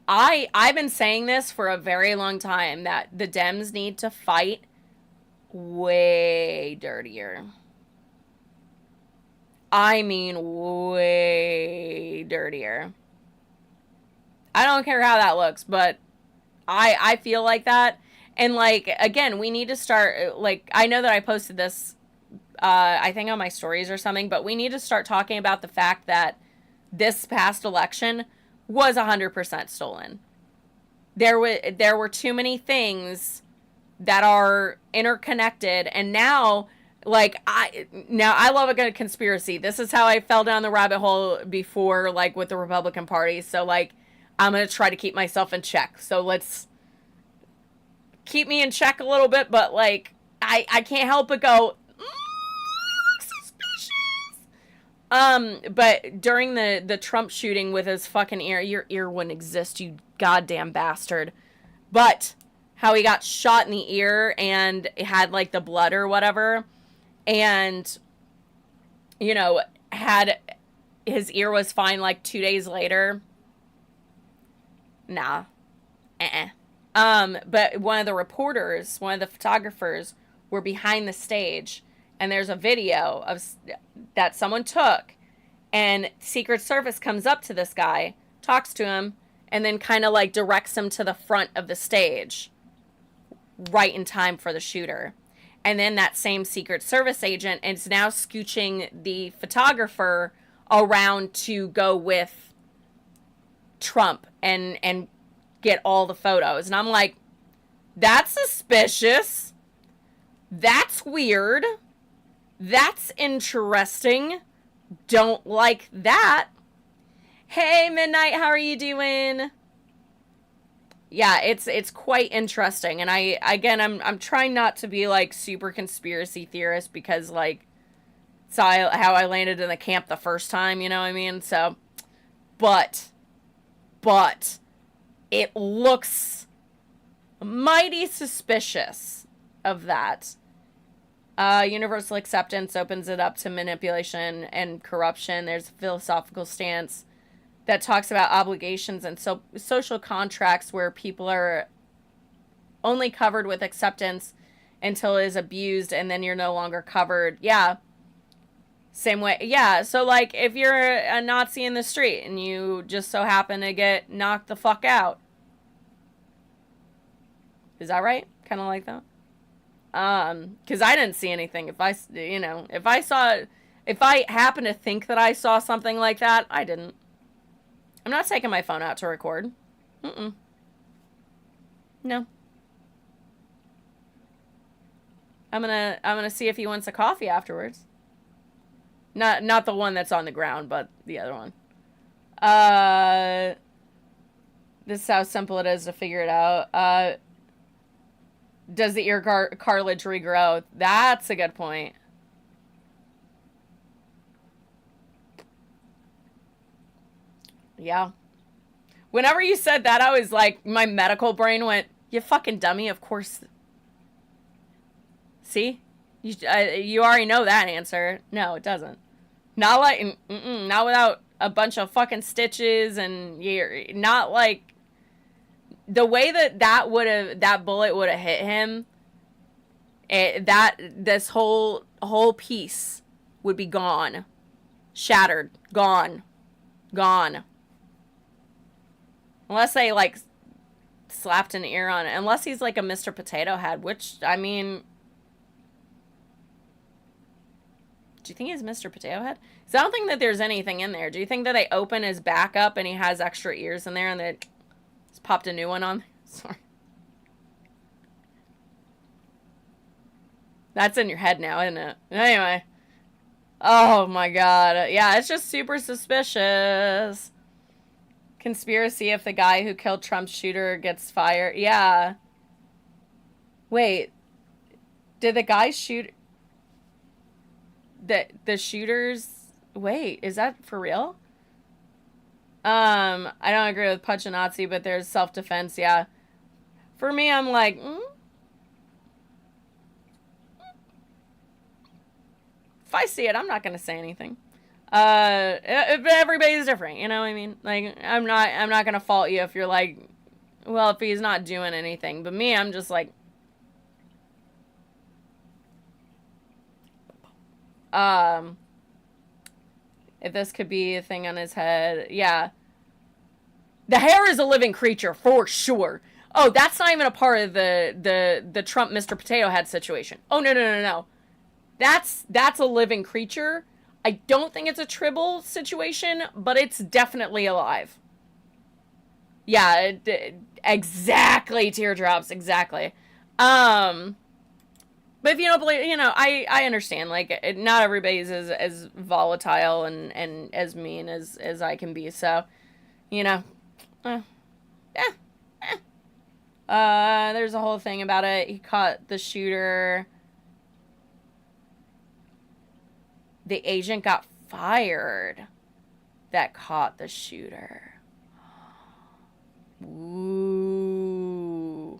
I've been saying this for a very long time, that the Dems need to fight way dirtier. I mean, way dirtier. I don't care how that looks, but I feel like that. And, again, we need to start, I know that I posted this, I think on my stories or something, but we need to start talking about the fact that this past election was 100% stolen. There were too many things that are interconnected, and now I love a good conspiracy. This is how I fell down the rabbit hole before, with the Republican Party. So I'm gonna try to keep myself in check. So let's keep me in check a little bit, but I can't help but go, but during the Trump shooting with his fucking ear, your ear wouldn't exist, you goddamn bastard. But how he got shot in the ear and had the blood or whatever, and had his ear was fine 2 days later. Nah. But one of the photographers were behind the stage, and there's a video that someone took, and Secret Service comes up to this guy, talks to him, and then kind of directs him to the front of the stage right in time for the shooter. And then that same Secret Service agent is now scooching the photographer around to go with Trump and get all the photos. And I'm like, that's suspicious. That's weird. That's interesting. Don't like that. Hey, Midnight, how are you doing? Yeah, it's quite interesting. And I'm trying not to be super conspiracy theorist, because it's how I landed in the camp the first time, you know what I mean? So, but it looks mighty suspicious of that. Universal acceptance opens it up to manipulation and corruption. There's a philosophical stance that talks about obligations and social contracts where people are only covered with acceptance until it is abused, and then you're no longer covered. Yeah. Same way. Yeah. So if you're a Nazi in the street and you just so happen to get knocked the fuck out. Is that right? Kind of like that. Because I didn't see anything. If I happen to think that I saw something like that, I didn't. I'm not taking my phone out to record. No. I'm gonna see if he wants a coffee afterwards. Not the one that's on the ground, but the other one. This is how simple it is to figure it out. Does the ear cartilage regrow? That's a good point. Yeah. Whenever you said that, I was my medical brain went, you fucking dummy, of course. See? You already know that answer. No, it doesn't. Not like, not without a bunch of fucking stitches, and you're not like the way that bullet would have hit him. This whole piece would be gone, shattered, gone. Unless they like slapped an ear on it. Unless he's like a Mr. Potato Head, which, I mean, do you think he's Mr. Potato Head? Because I don't think that there's anything in there. Do you think that they open his back up and he has extra ears in there and they just popped a new one on? Sorry. That's in your head now, isn't it? Anyway. Oh my god. Yeah, it's just super suspicious. Conspiracy if the guy who killed Trump's shooter gets fired. Yeah. Wait. Did the guy shoot... The shooters... Wait, is that for real? I don't agree with Puccinazzi, but there's self-defense, yeah. For me, I'm like... If I see it, I'm not going to say anything. Everybody's different, you know what I mean? Like, I'm not going to fault you if you're like, well, if he's not doing anything. But me, I'm just like... If this could be a thing on his head, yeah. The hair is a living creature, for sure. Oh, that's not even a part of the Trump Mr. Potato Head situation. Oh, no. That's a living creature. I don't think it's a tribal situation, but it's definitely alive. Yeah, exactly, teardrops, exactly. But if you don't believe, you know, I understand. Like, not everybody's as volatile and as mean as I can be. So, you know, there's a whole thing about it. He caught the shooter. The agent got fired that caught the shooter. Ooh.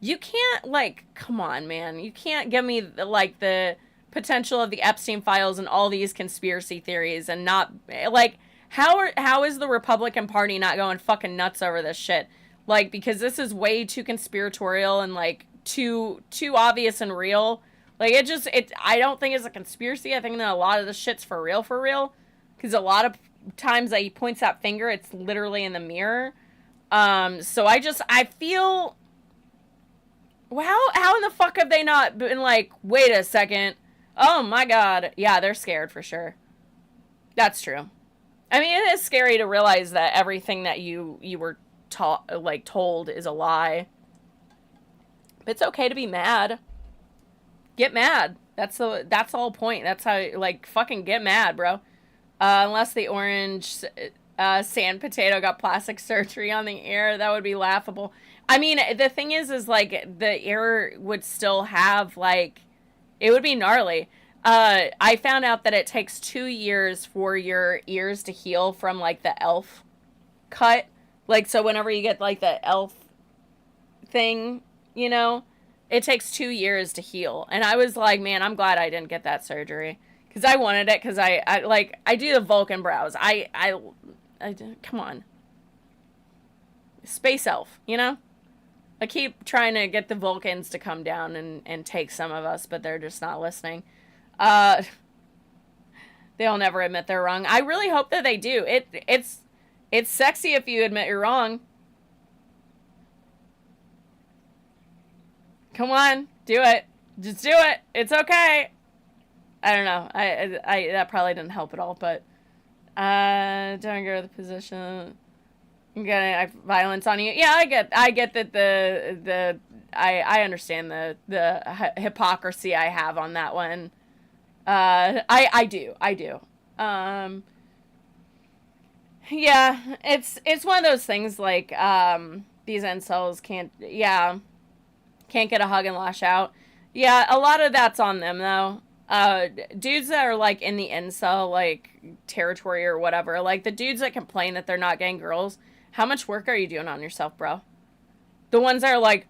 You can't, like, come on, man. You can't give me, like, the potential of the Epstein files and all these conspiracy theories and not, like, how is the Republican Party not going fucking nuts over this shit? Like, because this is way too conspiratorial and, like, too obvious and real. Like, I don't think it's a conspiracy. I think that a lot of the shit's for real. Because a lot of times that he points that finger, it's literally in the mirror. So I feel... Well, how in the fuck have they not been like, wait a second. Oh my god. Yeah, they're scared for sure. That's true. I mean, it is scary to realize that everything that you were told is a lie. But it's okay to be mad. Get mad. That's the whole point. That's how, like, fucking get mad, bro. Unless the orange sand potato got plastic surgery on the ear, that would be laughable. I mean, the thing is like, the ear would still have, like, it would be gnarly. I found out that it takes 2 years for your ears to heal from, like, the elf cut. Like, so whenever you get, like, the elf thing, you know, it takes 2 years to heal. And I was like, man, I'm glad I didn't get that surgery. Because I wanted it, because I do the Vulcan brows. I come on. Space elf, you know? I keep trying to get the Vulcans to come down and take some of us, but they're just not listening. They'll never admit they're wrong. I really hope that they do. It's sexy if you admit you're wrong. Come on, do it. Just do it. It's okay. I don't know. I that probably didn't help at all, but don't agree with the position. I'm gonna violence on you. Yeah, I get that I understand the hypocrisy I have on that one. I do. Yeah, it's one of those things, like, these incels can't get a hug and lash out. Yeah, a lot of that's on them, though. Dudes that are, like, in the incel, like, territory or whatever, like, the dudes that complain that they're not getting girls, how much work are you doing on yourself, bro? The ones that are like,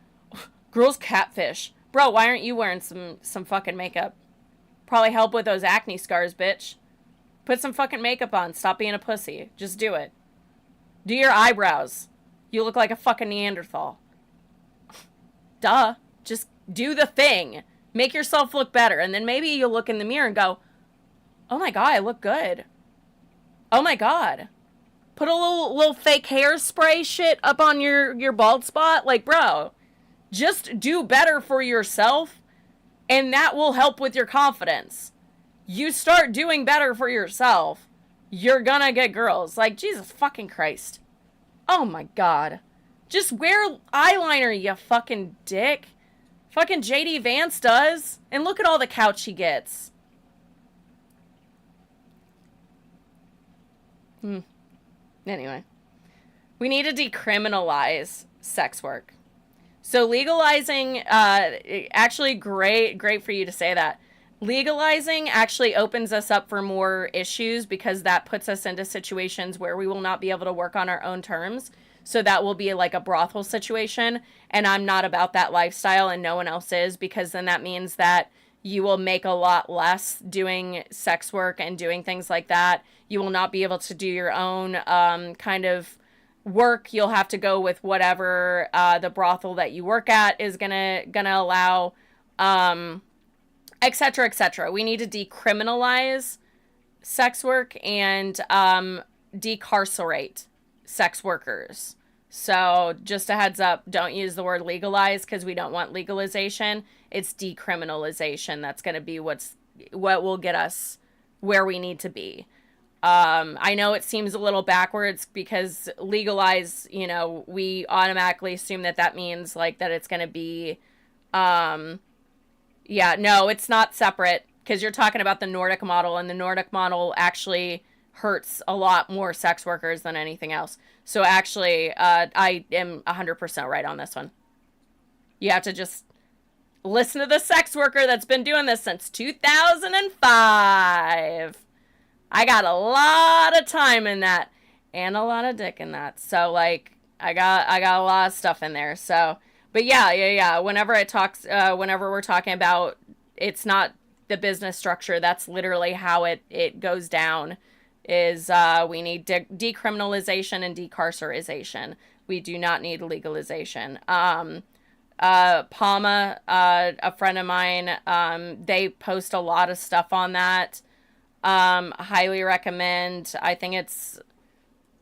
girls catfish. Bro, why aren't you wearing some fucking makeup? Probably help with those acne scars, bitch. Put some fucking makeup on. Stop being a pussy. Just do it. Do your eyebrows. You look like a fucking Neanderthal. Duh. Just do the thing. Make yourself look better. And then maybe you'll look in the mirror and go, oh my God, I look good. Oh my God. Put a little fake hairspray shit up on your bald spot. Like, bro, just do better for yourself, and that will help with your confidence. You start doing better for yourself, you're gonna get girls. Like, Jesus fucking Christ. Oh my God. Just wear eyeliner, you fucking dick. Fucking JD Vance does. And look at all the couch he gets. Anyway. We need to decriminalize sex work. So legalizing, actually great for you to say that. Legalizing actually opens us up for more issues because that puts us into situations where we will not be able to work on our own terms. So that will be like a brothel situation. And I'm not about that lifestyle, and no one else is, because then that means that you will make a lot less doing sex work and doing things like that. You will not be able to do your own kind of work. You'll have to go with whatever the brothel that you work at is gonna allow, etc., etc. We need to decriminalize sex work and decarcerate sex workers. So just a heads up, don't use the word legalize because we don't want legalization. It's decriminalization. That's going to be what will get us where we need to be. I know it seems a little backwards because legalize, you know, we automatically assume that means like that it's going to be, yeah, no, it's not separate because you're talking about the Nordic model, and the Nordic model actually hurts a lot more sex workers than anything else. So actually, I am 100% right on this one. You have to just listen to the sex worker that's been doing this since 2005. I got a lot of time in that and a lot of dick in that. So like, I got a lot of stuff in there. So, but yeah. Whenever we're talking about, it's not the business structure. That's literally how it goes down. Is we need decriminalization and decarcerization. We do not need legalization. Palma, a friend of mine, they post a lot of stuff on that. Highly recommend. I think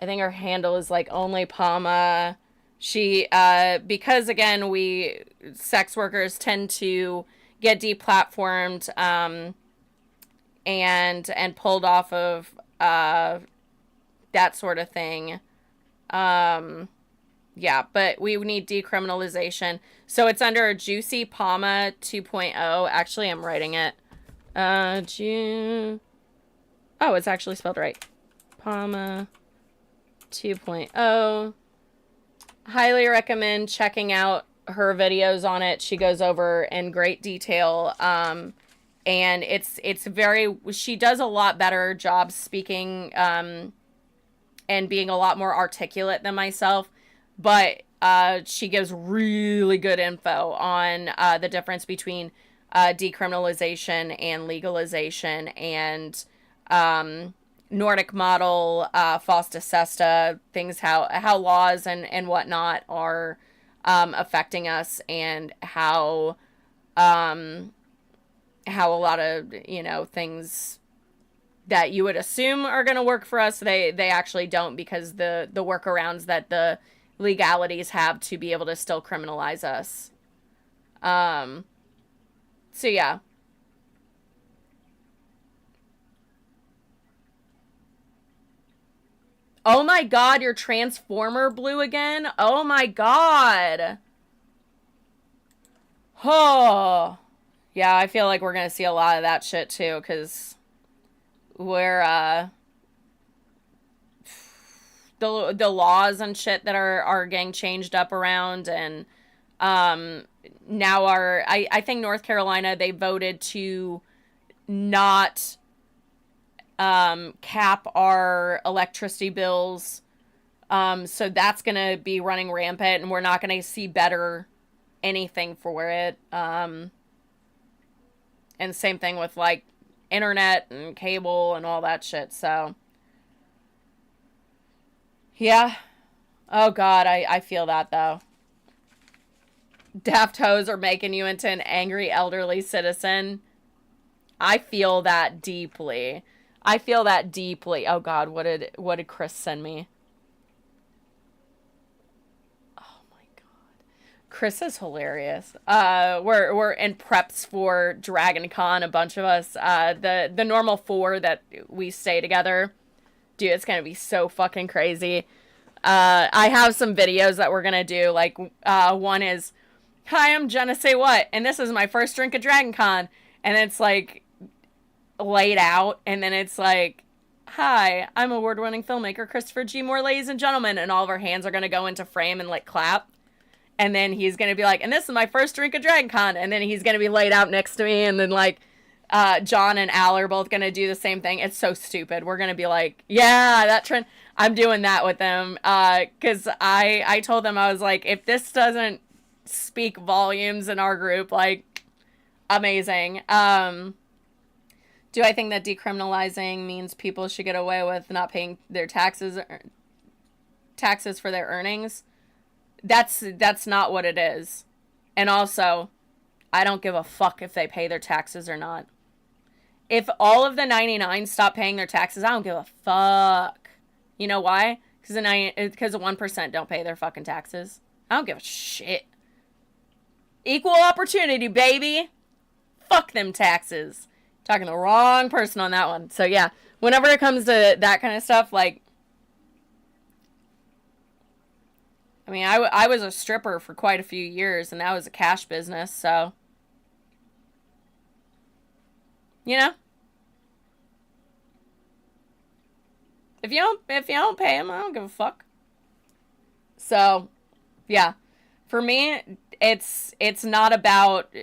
her handle is like only Palma. She, because again, sex workers tend to get deplatformed, and pulled off of, that sort of thing. Yeah, but we need decriminalization. So it's under Juicy Palma 2.0. Actually, I'm writing it. Oh, it's actually spelled right. Palma 2.0. Highly recommend checking out her videos on it. She goes over in great detail. And she does a lot better job speaking, and being a lot more articulate than myself, but, she gives really good info on, the difference between, decriminalization and legalization, and, Nordic model, FOSTA SESTA, things, how laws and whatnot are, affecting us, and how a lot of, you know, things that you would assume are going to work for us, they actually don't, because the workarounds that the legalities have to be able to still criminalize us. So yeah. Oh my God, your Transformer blue again? Oh my God. Oh. Yeah, I feel like we're going to see a lot of that shit too, because we're, the laws and shit that are getting changed up around, and, now I think North Carolina, they voted to not, cap our electricity bills, so that's going to be running rampant, and we're not going to see better anything for it, and same thing with, like, internet and cable and all that shit. So, yeah. Oh, God, I feel that, though. Daft hoes are making you into an angry elderly citizen. I feel that deeply. I feel that deeply. Oh, God, what did Chris send me? Chris is hilarious. We're in preps for Dragon Con, a bunch of us. The normal 4 that we stay together. Dude, it's gonna be so fucking crazy. I have some videos that we're gonna do. Like, one is, "Hi, I'm Jenna Say What, and this is my first drink at Dragon Con," and it's like laid out, and then it's like, "Hi, I'm award-winning filmmaker Christopher G. Moore, ladies and gentlemen," and all of our hands are gonna go into frame and like clap. And then he's going to be like, "And this is my first drink at Dragon Con." And then he's going to be laid out next to me. And then, like, John and Al are both going to do the same thing. It's so stupid. We're going to be like, yeah, that trend. I'm doing that with them. Because I told them, I was like, if this doesn't speak volumes in our group, like, amazing. Do I think that decriminalizing means people should get away with not paying their taxes for their earnings? That's not what it is. And also, I don't give a fuck if they pay their taxes or not. If all of the 99 stop paying their taxes, I don't give a fuck. You know why? Because the 1% don't pay their fucking taxes. I don't give a shit. Equal opportunity, baby. Fuck them taxes. Talking to the wrong person on that one. So yeah, whenever it comes to that kind of stuff, like, I mean, I was a stripper for quite a few years, and that was a cash business, so, you know, if you don't pay them, I don't give a fuck. So, yeah, for me, it's not about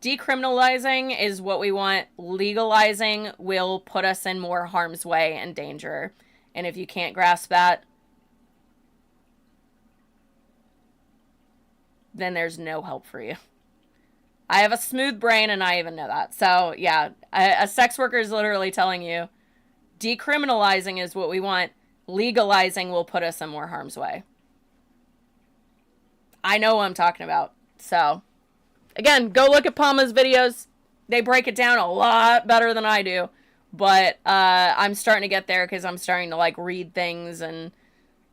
decriminalizing is what we want. Legalizing will put us in more harm's way and danger, and if you can't grasp that, then there's no help for you. I have a smooth brain and I even know that. So, yeah, a sex worker is literally telling you decriminalizing is what we want. Legalizing will put us in more harm's way. I know what I'm talking about. So, again, go look at Palma's videos. They break it down a lot better than I do. But I'm starting to get there because I'm starting to, like, read things and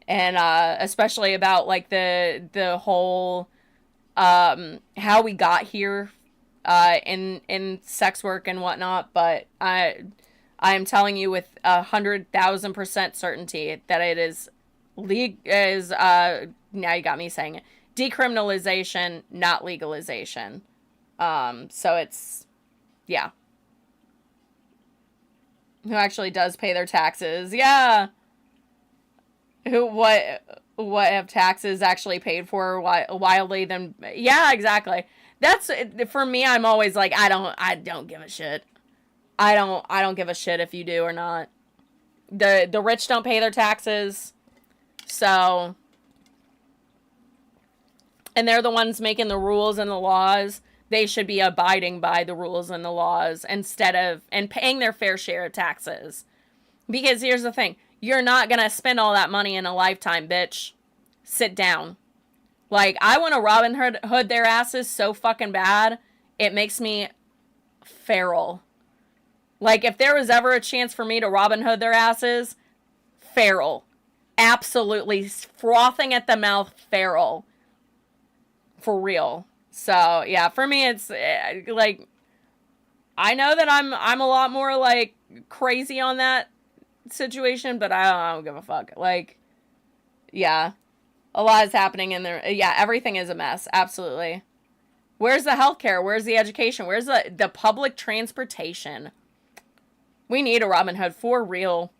especially about, like, the whole how we got here in sex work and whatnot, but I am telling you with 100,000% certainty that it is now you got me saying it, decriminalization, not legalization. So it's, yeah. Who actually does pay their taxes? Yeah. What have taxes actually paid for wildly then? Yeah, exactly. That's, for me, I'm always like, I don't give a shit. I don't give a shit if you do or not. The rich don't pay their taxes. So, and they're the ones making the rules and the laws. They should be abiding by the rules and the laws instead of, and paying their fair share of taxes. Because here's the thing. You're not going to spend all that money in a lifetime, bitch. Sit down. Like, I want to Robin Hood their asses so fucking bad, it makes me feral. Like, if there was ever a chance for me to Robin Hood their asses, feral. Absolutely frothing at the mouth, feral. For real. So, yeah, for me, it's, like, I know that I'm a lot more, like, crazy on that situation, but I don't give a fuck. Like, yeah, a lot is happening in there. Yeah, everything is a mess. Absolutely. Where's the healthcare? Where's the education? Where's the public transportation? We need a Robin Hood for real.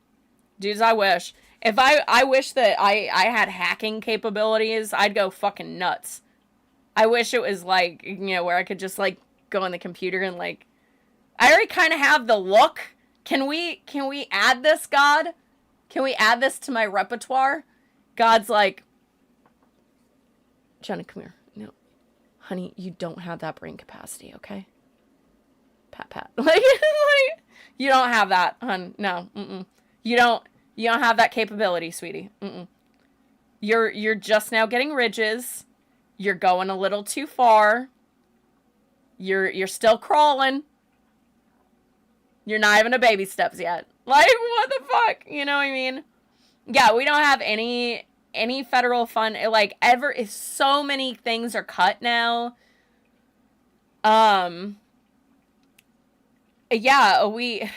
Dudes, I wish. If I wish that I had hacking capabilities, I'd go fucking nuts. I wish it was like, you know, where I could just like go on the computer and like, I already kind of have the look. Can we add this, God? Can we add this to my repertoire? God's like, Jenna, come here. No, honey, you don't have that brain capacity, okay? Pat. Like, You don't have that, hun. No. You don't have that capability, sweetie. You're just now getting ridges. You're going a little too far. You're still crawling. You're not even a baby steps yet. Like, what the fuck? You know what I mean? Yeah, we don't have any federal fund, like, ever. So many things are cut now. Yeah, we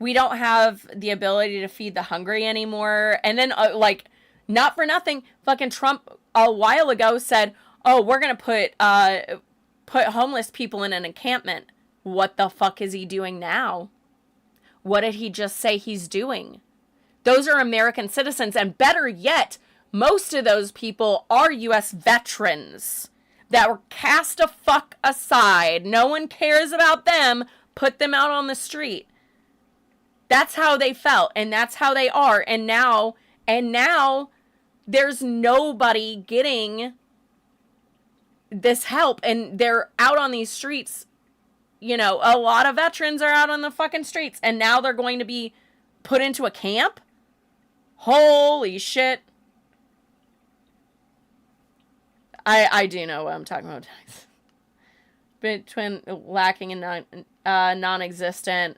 don't have the ability to feed the hungry anymore. And then, like, not for nothing, fucking Trump a while ago said, oh, we're gonna put homeless people in an encampment. What the fuck is he doing now? What did he just say he's doing? Those are American citizens, and better yet, most of those people are U.S. veterans that were cast a fuck aside. No one cares about them. Put them out on the street. That's how they felt, and that's how they are. And now there's nobody getting this help, and they're out on these streets. You know, a lot of veterans are out on the fucking streets, and now they're going to be put into a camp? Holy shit. I do know what I'm talking about. Between lacking and non-existent,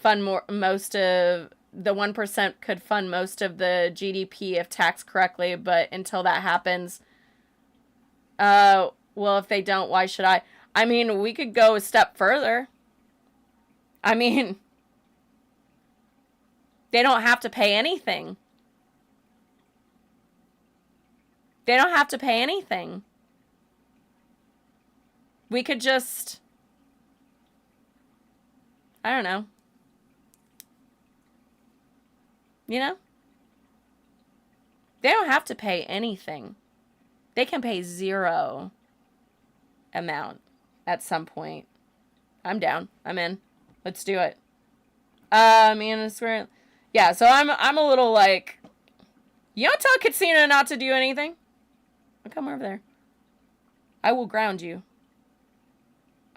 most of the 1% could fund most of the GDP if taxed correctly, but until that happens, well, if they don't, why should I? I mean, we could go a step further. I mean, they don't have to pay anything. They don't have to pay anything. We could just, I don't know. You know? They don't have to pay anything. They can pay zero amount at some point. I'm down. I'm in. Let's do it. Man, yeah, so I'm a little like, you don't tell Katsina not to do anything. I'll come over there. I will ground you.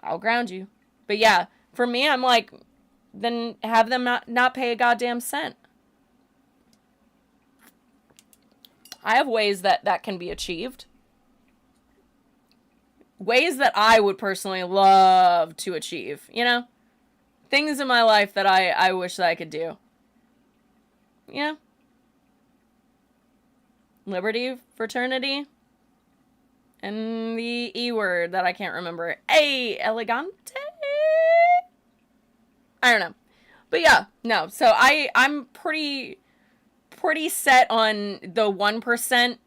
I'll ground you. But yeah, for me, I'm like, then have them not pay a goddamn cent. I have ways that can be achieved. Ways that I would personally love to achieve, you know? Things in my life that I wish that I could do. Yeah. Liberty, fraternity, and the E word that I can't remember. Hey, elegante? I don't know. But yeah, no. So I'm pretty set on the 1%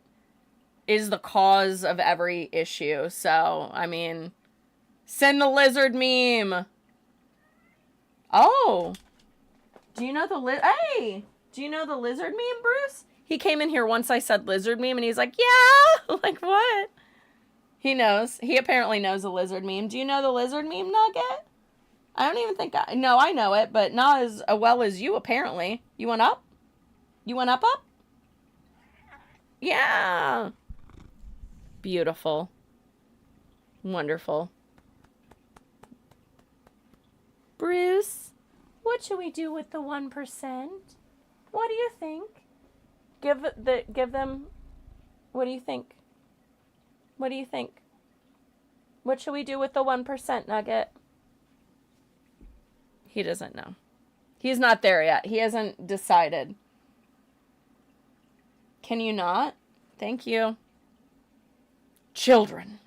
is the cause of every issue. So, I mean, send the lizard meme. Oh. Do you know the do you know the lizard meme, Bruce? He came in here once I said lizard meme and he's like, yeah. Like, what? He knows. He apparently knows the lizard meme. Do you know the lizard meme, Nugget? I don't even think I know it, but not as well as you, apparently. You went up? You went up? Yeah. Beautiful. Wonderful. Bruce, what should we do with the 1%? What do you think? Give them. What do you think? What do you think? What should we do with the 1%, Nugget? He doesn't know. He's not there yet. He hasn't decided. Can you not? Thank you. Children.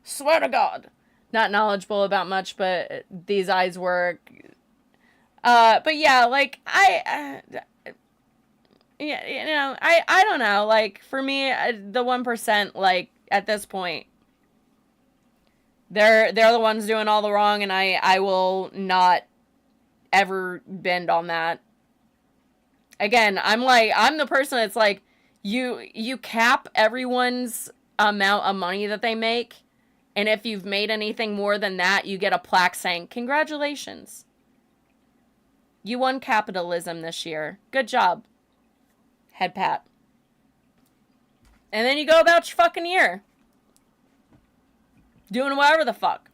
Swear to God. Not knowledgeable about much, but these eyes work. But yeah, like, yeah, you know, I don't know. Like, for me, the 1%, like, at this point, they're the ones doing all the wrong, and I will not ever bend on that. Again, I'm the person that's like, you cap everyone's amount of money that they make, and if you've made anything more than that, you get a plaque saying, congratulations. You won capitalism this year. Good job. Head pat. And then you go about your fucking year. Doing whatever the fuck.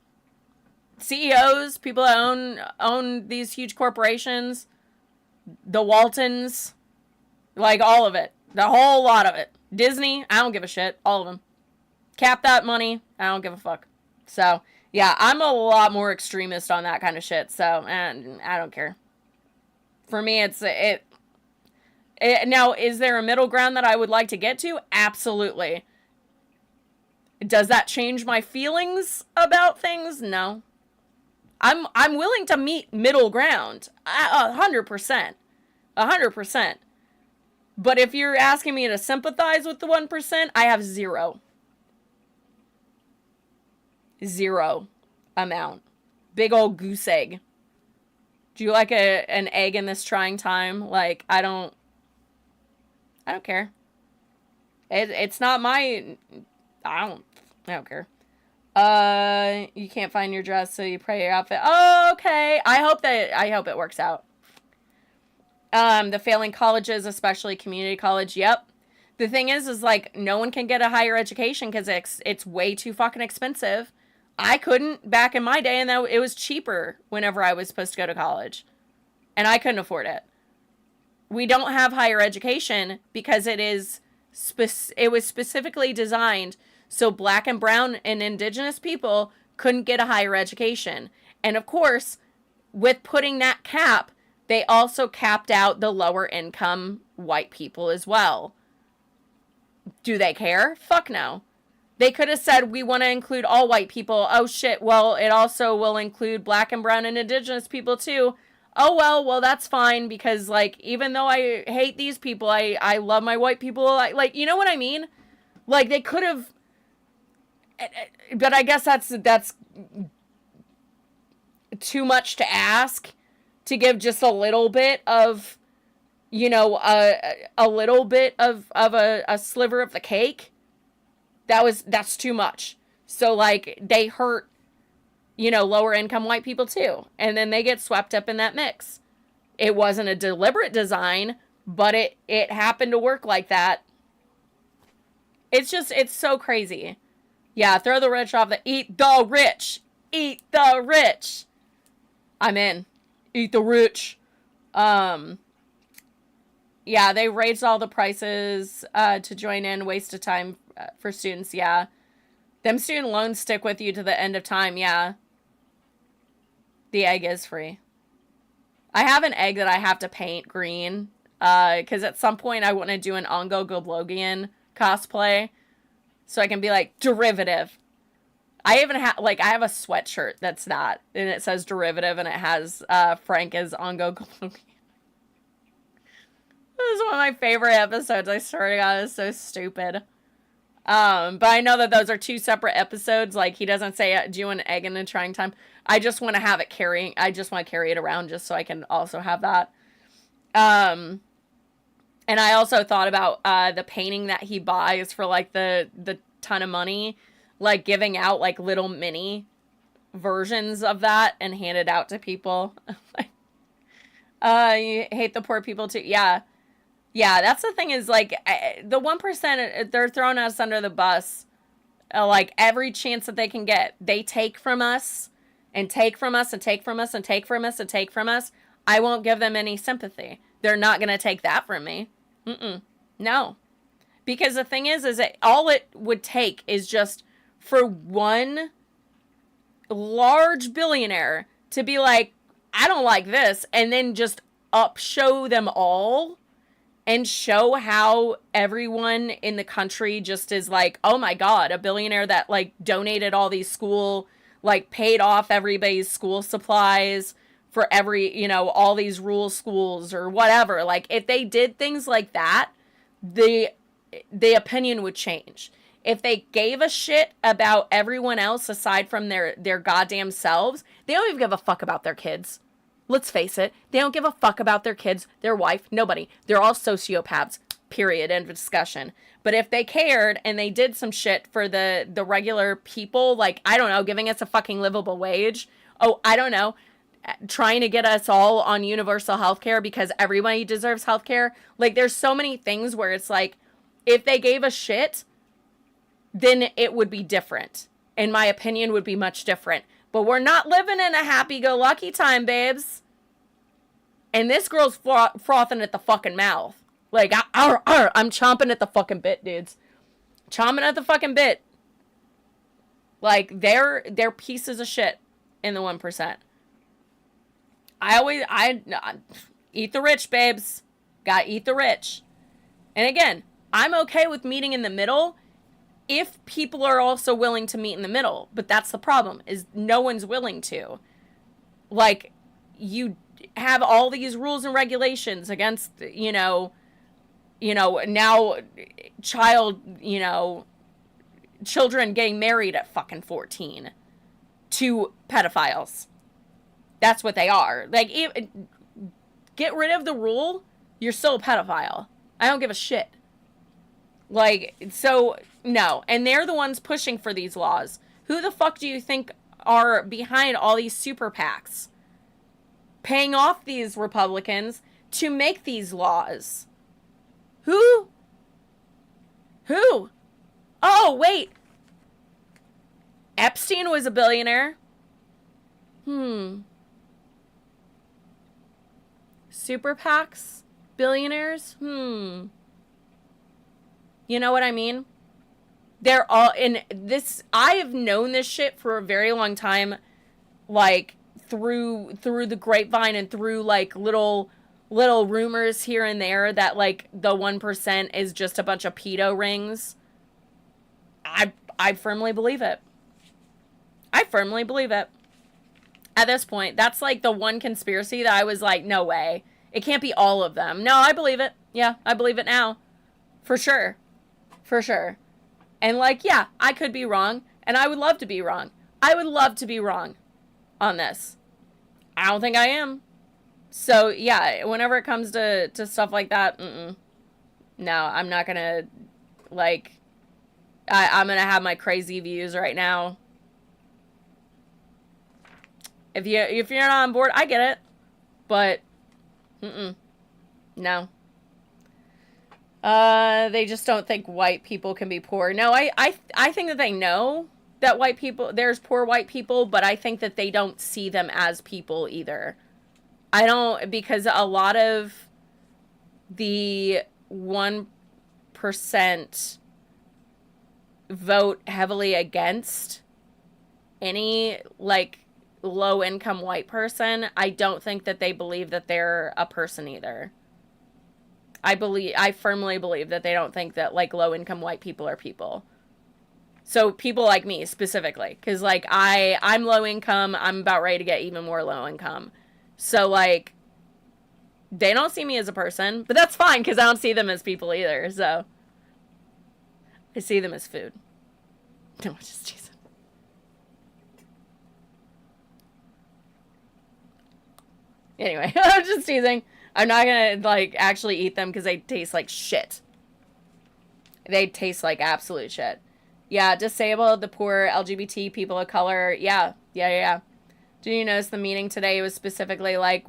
CEOs, people that own these huge corporations, the Waltons, like all of it. The whole lot of it. Disney, I don't give a shit. All of them. Cap that money, I don't give a fuck. So, yeah, I'm a lot more extremist on that kind of shit, so, and I don't care. For me, now, is there a middle ground that I would like to get to? Absolutely. Does that change my feelings about things? No. I'm willing to meet middle ground. 100%. 100%. But if you're asking me to sympathize with the 1%, I have zero. Zero amount. Big old goose egg. Do you like an egg in this trying time? Like, I don't care. It's not my... I don't care. You can't find your dress, so you pray your outfit. Oh, okay. I hope it works out. The failing colleges, especially community college. Yep. The thing is like, no one can get a higher education because it's way too fucking expensive. I couldn't back in my day, and it was cheaper whenever I was supposed to go to college. And I couldn't afford it. We don't have higher education because it was specifically designed so black and brown and indigenous people couldn't get a higher education. And of course, with putting that cap, they also capped out the lower income white people as well. Do they care? Fuck no. They could have said, we want to include all white people. Oh shit, well, it also will include black and brown and indigenous people too. Oh well, that's fine, because, like, even though I hate these people, I love my white people. Like, you know what I mean? Like, they could have... But I guess that's too much to ask, to give just a little bit of, you know, a little bit of a sliver of the cake. That's too much. So, like, they hurt, you know, lower income white people too. And then they get swept up in that mix. It wasn't a deliberate design, but it happened to work like that. It's so crazy. Yeah, throw the rich off eat the rich. Eat the rich. I'm in. Eat the rich. Yeah, they raised all the prices to join in. Waste of time for students, yeah. Them student loans stick with you to the end of time, yeah. The egg is free. I have an egg that I have to paint green. Because at some point I want to do an Ongo Goblogian cosplay. So I can be like, derivative. I even have, like, I have a sweatshirt that's that. And it says derivative, and it has Frank as Ongo Goblogian. This is one of my favorite episodes. I swear to God, it's so stupid. But I know that those are two separate episodes. Like, he doesn't say, do you want an egg in a trying time? I just want to have it I just want to carry it around just so I can also have that. And I also thought about the painting that he buys for, like, the ton of money. Like, giving out, like, little mini versions of that and hand it out to people. You hate the poor people too. Yeah. Yeah, that's the thing is, like, the 1%, they're throwing us under the bus. Like, every chance that they can get, they take from us, and take from us, and take from us, and take from us, and take from us. I won't give them any sympathy. They're not going to take that from me. No. Because the thing is that all it would take is just for one large billionaire to be like, I don't like this, and then just show them all. And show how everyone in the country just is like, oh my God, a billionaire that, like, donated all these like, paid off everybody's school supplies for every, you know, all these rural schools or whatever. Like, if they did things like that, the opinion would change. If they gave a shit about everyone else aside from their goddamn selves, they don't even give a fuck about their kids. Let's face it, they don't give a fuck about their kids, their wife, nobody. They're all sociopaths, period, end of discussion. But if they cared and they did some shit for the regular people, like, I don't know, giving us a fucking livable wage, I don't know, trying to get us all on universal health care because everybody deserves health care. Like, there's so many things where it's like, if they gave a shit, then it would be different. And my opinion would be much different. But we're not living in a happy-go-lucky time, babes. And this girl's frothing at the fucking mouth. Like, I'm chomping at the fucking bit, dudes. Chomping at the fucking bit. Like, they're pieces of shit in the 1%. I eat the rich, babes. Gotta eat the rich. And again, I'm okay with meeting in the middle if people are also willing to meet in the middle. But that's the problem, is no one's willing to. Like, you have all these rules and regulations against, now children getting married at fucking 14 to pedophiles. That's what they are. Like, get rid of the rule, you're still a pedophile. I don't give a shit. Like, so, no. And they're the ones pushing for these laws. Who the fuck do you think are behind all these super PACs? Paying off these Republicans to make these laws. Who? Oh, wait. Epstein was a billionaire. Super PACs? Billionaires? You know what I mean? They're all in this. I have known this shit for a very long time, like through the grapevine and through like little rumors here and there that like the 1% is just a bunch of pedo rings. I firmly believe it. I firmly believe it. At this point, that's like the one conspiracy that I was like, no way. It can't be all of them. No, I believe it. Yeah, I believe it now. For sure. For sure. And like, yeah, I could be wrong. And I would love to be wrong. I would love to be wrong on this. I don't think I am. So, yeah, whenever it comes to stuff like that, no, I'm not going to, like, I'm going to have my crazy views right now. If you're not on board, I get it. But, no. They just don't think white people can be poor. No, I think that they know that there's poor white people, but I think that they don't see them as people either. Because a lot of the 1% vote heavily against any, like, low-income white person. I don't think that they believe that they're a person either. I firmly believe that they don't think that, like, low-income white people are people. So people like me, specifically. Because, like, I'm low-income. I'm about ready to get even more low-income. So, like, they don't see me as a person. But that's fine, because I don't see them as people either. So, I see them as food. No, I'm just teasing. Anyway, I'm just teasing. I'm not gonna, like, actually eat them because they taste like shit. They taste like absolute shit. Yeah, disabled, the poor, LGBT, people of color. Yeah. Did you notice the meeting today was specifically like,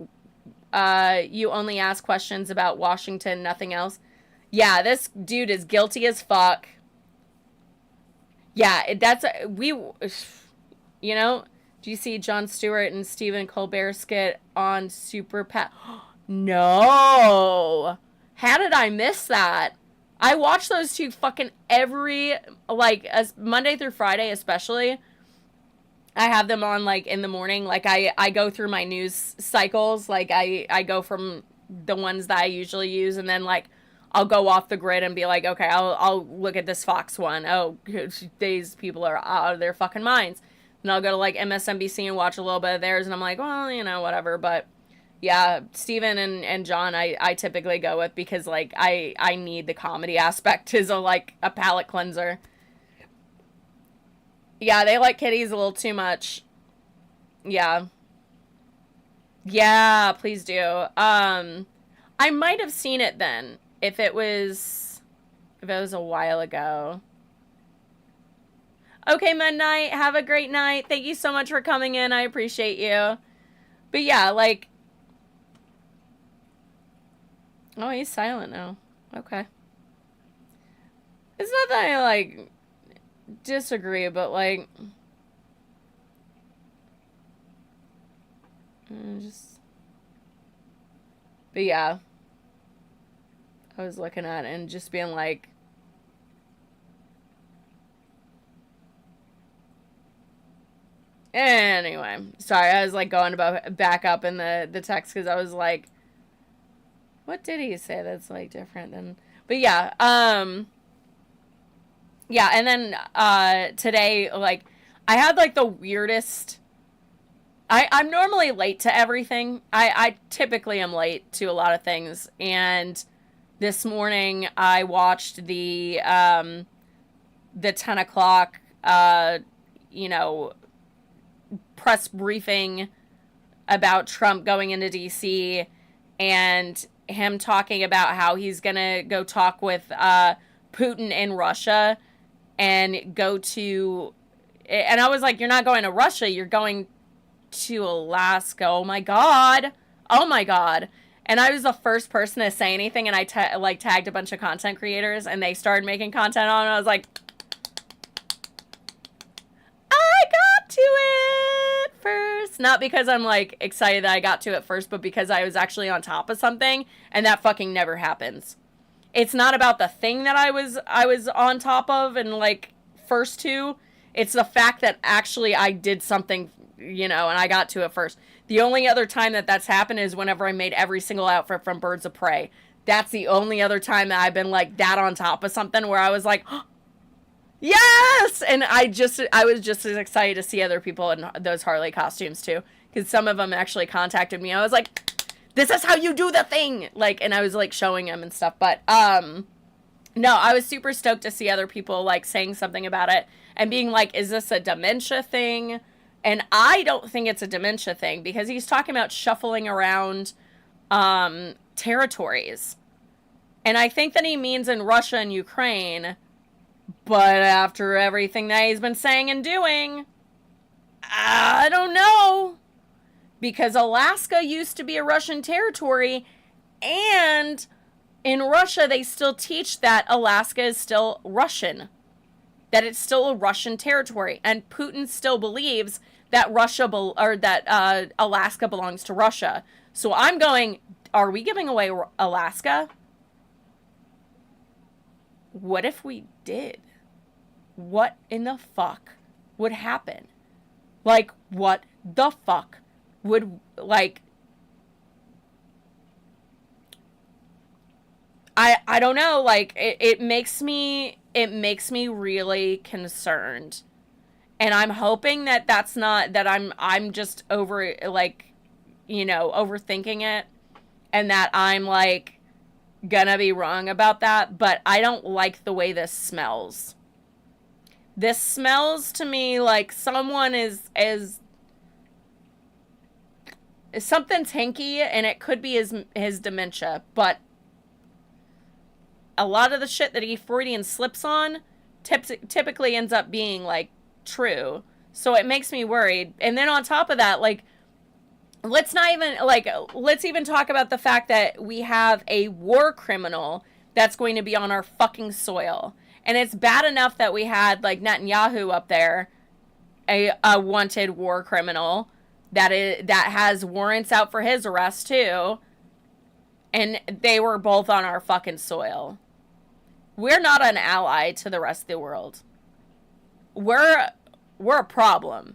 you only ask questions about Washington, nothing else? Yeah, this dude is guilty as fuck. Yeah, you know, do you see Jon Stewart and Stephen Colbert skit on Super PAC? No. How did I miss that? I watch those two fucking every, like, as Monday through Friday especially. I have them on, like, in the morning. Like, I go through my news cycles. Like, I go from the ones that I usually use, and then, like, I'll go off the grid and be like, okay, I'll look at this Fox one. Oh, these people are out of their fucking minds. And I'll go to, like, MSNBC and watch a little bit of theirs, and I'm like, well, you know, whatever. But, yeah, Steven and John, I typically go with because, like, I need the comedy aspect as a palate cleanser. Yeah, they like kitties a little too much. Yeah. Yeah, please do. I might have seen it then if it was a while ago. Okay, Midnight, have a great night. Thank you so much for coming in. I appreciate you. But yeah, like, oh, he's silent now. Okay. It's not that I, like, disagree, but, like, But yeah, I was looking at it and just being like, anyway, sorry, I was like going back up in the text because I was like, what did he say that's like different than, but yeah, yeah, and then today, like, I had like the weirdest, I'm normally late to everything. I typically am late to a lot of things, and this morning I watched the 10 o'clock, you know, press briefing about Trump going into DC and him talking about how he's gonna go talk with Putin in Russia and go to, and I was like, you're not going to Russia, you're going to Alaska. Oh my god. Oh my god. And I was the first person to say anything, and I tagged a bunch of content creators, and they started making content on it. I was like, I got to it first. Not because I'm like excited that I got to it first, but because I was actually on top of something, and that fucking never happens. It's not about the thing that I was on top of and like first to. It's the fact that actually I did something, you know, and I got to it first. The only other time that that's happened is whenever I made every single outfit from Birds of Prey. That's the only other time that I've been like that on top of something where I was like, oh, yes! And I was just as excited to see other people in those Harley costumes too. Because some of them actually contacted me. I was like, this is how you do the thing! Like, and I was like showing them and stuff. But, no, I was super stoked to see other people like saying something about it and being like, is this a dementia thing? And I don't think it's a dementia thing because he's talking about shuffling around territories. And I think that he means in Russia and Ukraine. But after everything that he's been saying and doing, I don't know. Because Alaska used to be a Russian territory, and in Russia they still teach that Alaska is still Russian. That it's still a Russian territory, and Putin still believes that Alaska belongs to Russia. So I'm going, are we giving away Alaska? What if we did? What in the fuck would happen? Like, what the fuck would, like, I don't know, like, it makes me really concerned. And I'm hoping that that's not, that I'm just over, like, you know, overthinking it. And that I'm, like, gonna be wrong about that. But I don't like the way this smells. This smells to me like someone is something's hinky, and it could be his dementia. But a lot of the shit that he Freudian slips on typically ends up being, like, true. So it makes me worried. And then on top of that, like, let's even talk about the fact that we have a war criminal that's going to be on our fucking soil. And it's bad enough that we had, like, Netanyahu up there, a wanted war criminal that has warrants out for his arrest too. And they were both on our fucking soil. We're not an ally to the rest of the world. We're a problem.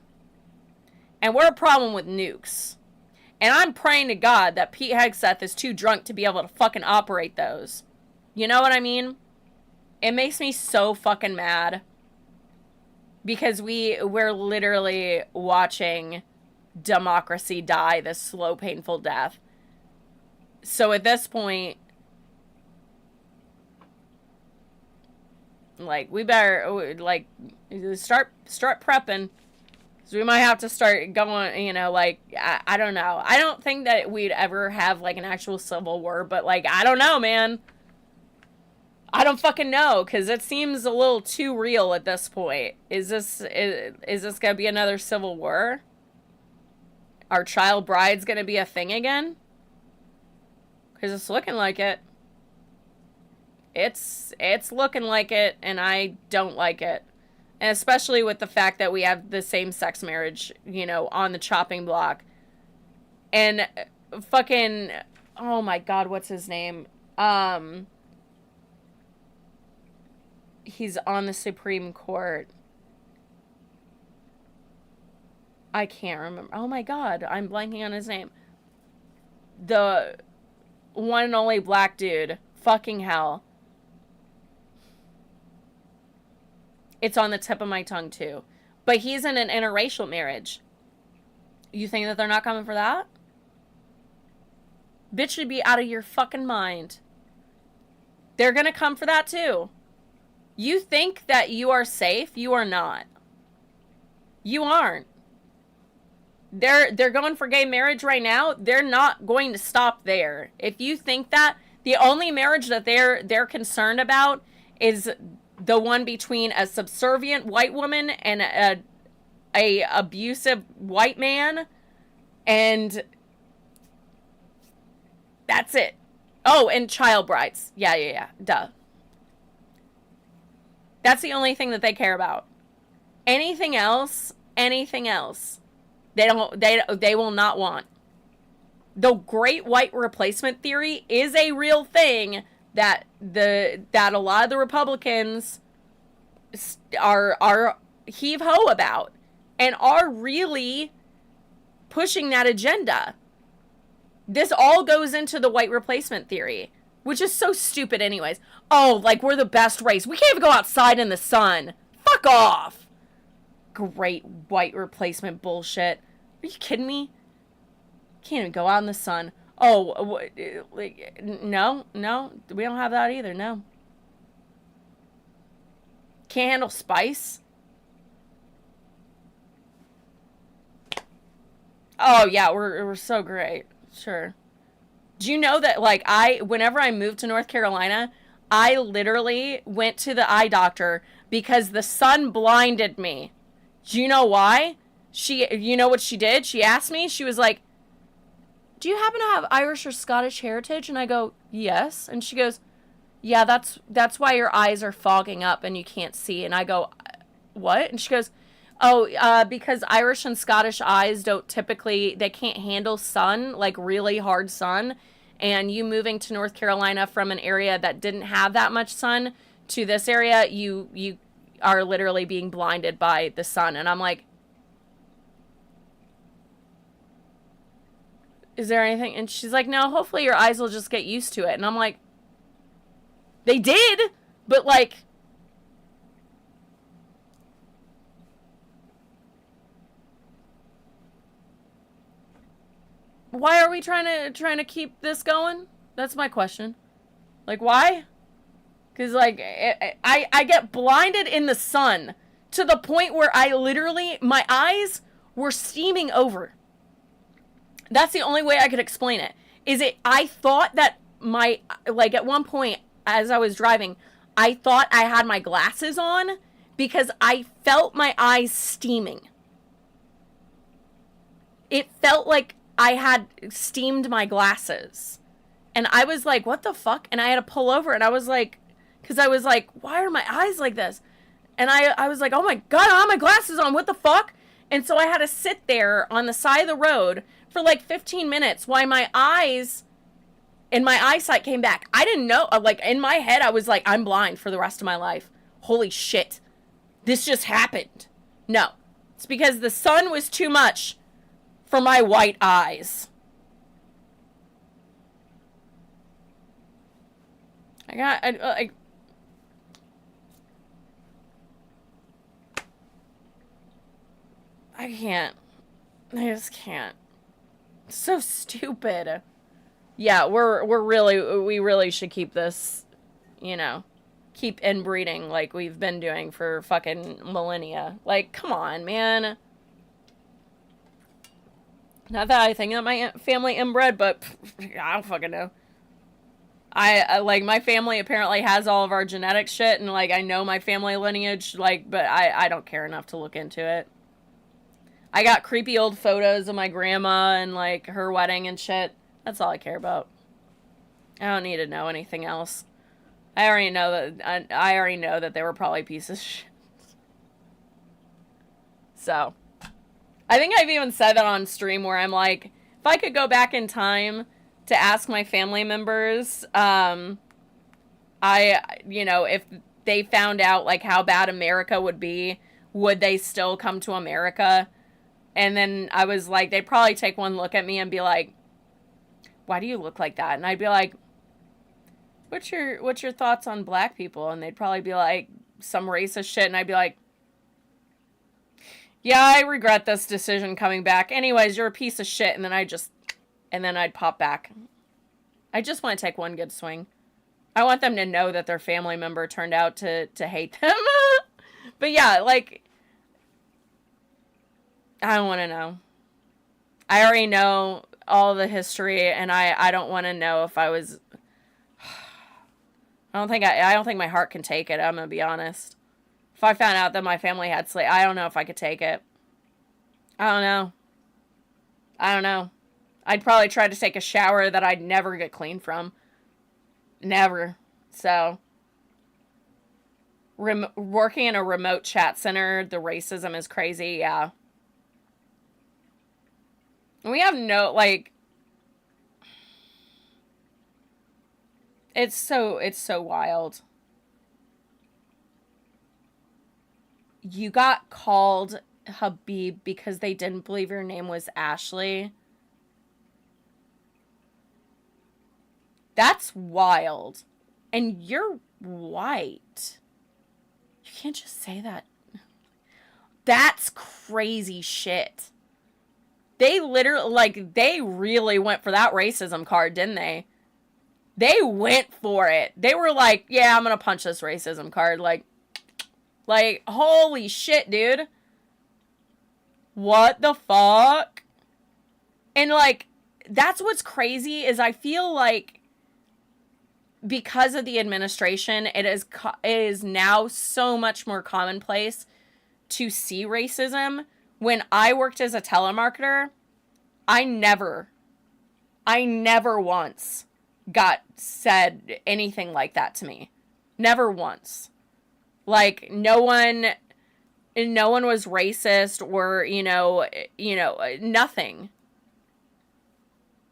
And we're a problem with nukes. And I'm praying to God that Pete Hegseth is too drunk to be able to fucking operate those. You know what I mean? It makes me so fucking mad. Because we're literally watching democracy die this slow, painful death. So at this point, like, we better, like, start prepping. So we might have to start going, you know, like, I don't know. I don't think that we'd ever have, like, an actual civil war, but, like, I don't know, man. I don't fucking know, because it seems a little too real at this point. Is this going to be another civil war? Are child brides going to be a thing again? Because it's looking like it. It's looking like it, and I don't like it. And especially with the fact that we have the same-sex marriage, you know, on the chopping block. And fucking, oh my God, what's his name? He's on the Supreme Court. I can't remember. Oh my God, I'm blanking on his name. The one and only black dude. Fucking hell. It's on the tip of my tongue too. But he's in an interracial marriage. You think that they're not coming for that? Bitch should be out of your fucking mind. They're gonna come for that too. You think that you are safe? You are not. You aren't. They're going for gay marriage right now. They're not going to stop there. If you think that, the only marriage that they're concerned about is the one between a subservient white woman and a abusive white man, and that's it. Oh, and child brides. Yeah. Duh. That's the only thing that they care about. Anything else, they will not want. The great white replacement theory is a real thing that a lot of the Republicans are heave-ho about and are really pushing that agenda. This all goes into the white replacement theory, which is so stupid anyways. Oh, like we're the best race. We can't even go outside in the sun. Fuck off. Great white replacement bullshit. Are you kidding me? Can't even go out in the sun. Oh, no, we don't have that either, no. Can't handle spice? Oh, yeah, we're so great. Sure. Do you know that, like, whenever I moved to North Carolina, I literally went to the eye doctor because the sun blinded me. Do you know why? You know what she did? She asked me, she was like, do you happen to have Irish or Scottish heritage? And I go, yes. And she goes, yeah, that's why your eyes are fogging up and you can't see. And I go, what? And she goes, oh, because Irish and Scottish eyes they can't handle sun, like really hard sun. And you moving to North Carolina from an area that didn't have that much sun to this area, you are literally being blinded by the sun. And I'm like, is there anything? And she's like, no, hopefully your eyes will just get used to it. And I'm like, they did, but like, why are we trying to keep this going? That's my question. Like, why? Because, like, I get blinded in the sun to the point where my eyes were steaming over. That's the only way I could explain it. I thought that at one point as I was driving, I thought I had my glasses on because I felt my eyes steaming. It felt like I had steamed my glasses. And I was like, what the fuck? And I had to pull over and I was like, because I was like, why are my eyes like this? And I was like, oh my God, I have my glasses on. What the fuck? And so I had to sit there on the side of the road for like 15 minutes while my eyes and my eyesight came back. I didn't know. Like, in my head, I was like, I'm blind for the rest of my life. Holy shit. This just happened. No. It's because the sun was too much for my white eyes. I can't. I just can't. It's so stupid. Yeah, we really should keep this, keep inbreeding like we've been doing for fucking millennia. Like, come on, man. Not that I think that my family inbred, but I don't fucking know. I like, my family apparently has all of our genetic shit, and like, I know my family lineage, like, but I don't care enough to look into it. I got creepy old photos of my grandma and like her wedding and shit. That's all I care about. I don't need to know anything else. I already know that they were probably pieces of shit. So, I think I've even said that on stream where I'm like, if I could go back in time to ask my family members, if they found out like how bad America would be, would they still come to America? And then I was like, they'd probably take one look at me and be like, why do you look like that? And I'd be like, what's your thoughts on black people? And they'd probably be like, some racist shit. And I'd be like, yeah, I regret this decision coming back. Anyways, you're a piece of shit. And then I'd pop back. I just want to take one good swing. I want them to know that their family member turned out to hate them. But yeah, like, I don't want to know. I already know all the history, and I don't want to know if I was... I don't think my heart can take it, I'm going to be honest. If I found out that my family had slaves, I don't know if I could take it. I don't know. I'd probably try to take a shower that I'd never get clean from. Never. So, working in a remote chat center, the racism is crazy, yeah. We have no, like... It's so wild. You got called Habib because they didn't believe your name was Ashley. That's wild. And you're white. You can't just say that. That's crazy shit. They literally, like, they really went for that racism card, didn't they? They went for it. They were like, yeah, I'm gonna punch this racism card. Like, holy shit, dude. What the fuck? And, like, that's what's crazy is I feel like because of the administration, it is now so much more commonplace to see racism. When I worked as a telemarketer, I never once got said anything like that to me. Never once. Like, no one was racist or, nothing.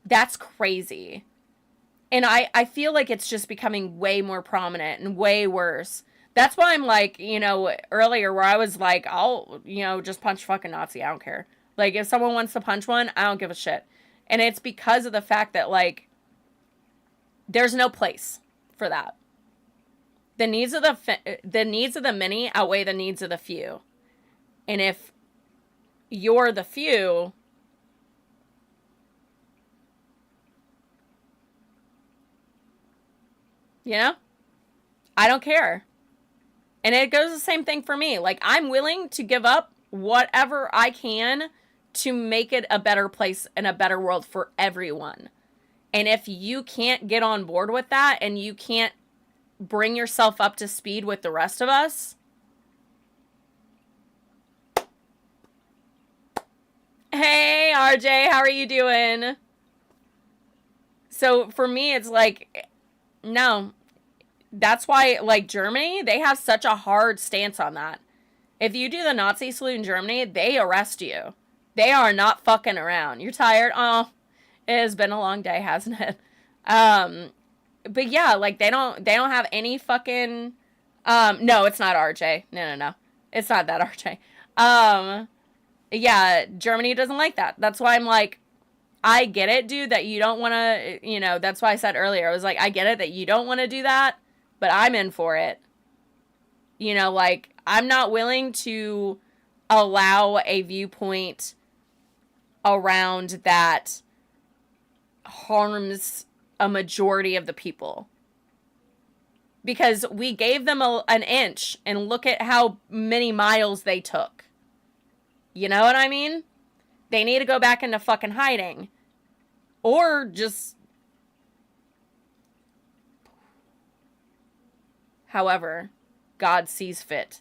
That's crazy. And I feel like it's just becoming way more prominent and way worse. That's why I'm like, earlier where I was like, I'll, just punch fucking Nazi. I don't care. Like, if someone wants to punch one, I don't give a shit. And it's because of the fact that, like, there's no place for that. The needs of the many outweigh the needs of the few. And if you're the few, I don't care. And it goes the same thing for me. Like, I'm willing to give up whatever I can to make it a better place and a better world for everyone. And if you can't get on board with that and you can't bring yourself up to speed with the rest of us, hey, RJ, how are you doing? So for me, it's like, no. That's why, like, Germany, they have such a hard stance on that. If you do the Nazi salute in Germany, they arrest you. They are not fucking around. You're tired? Oh, it has been a long day, hasn't it? But yeah, like, they don't have any fucking, no, it's not RJ. No. It's not that RJ. Yeah, Germany doesn't like that. That's why I'm like, I get it, dude, that you don't want to, that's why I said earlier, I was like, I get it that you don't want to do that, but I'm in for it. Like, I'm not willing to allow a viewpoint around that harms a majority of the people. Because we gave them an inch, and look at how many miles they took. You know what I mean? They need to go back into fucking hiding. Or just... however God sees fit.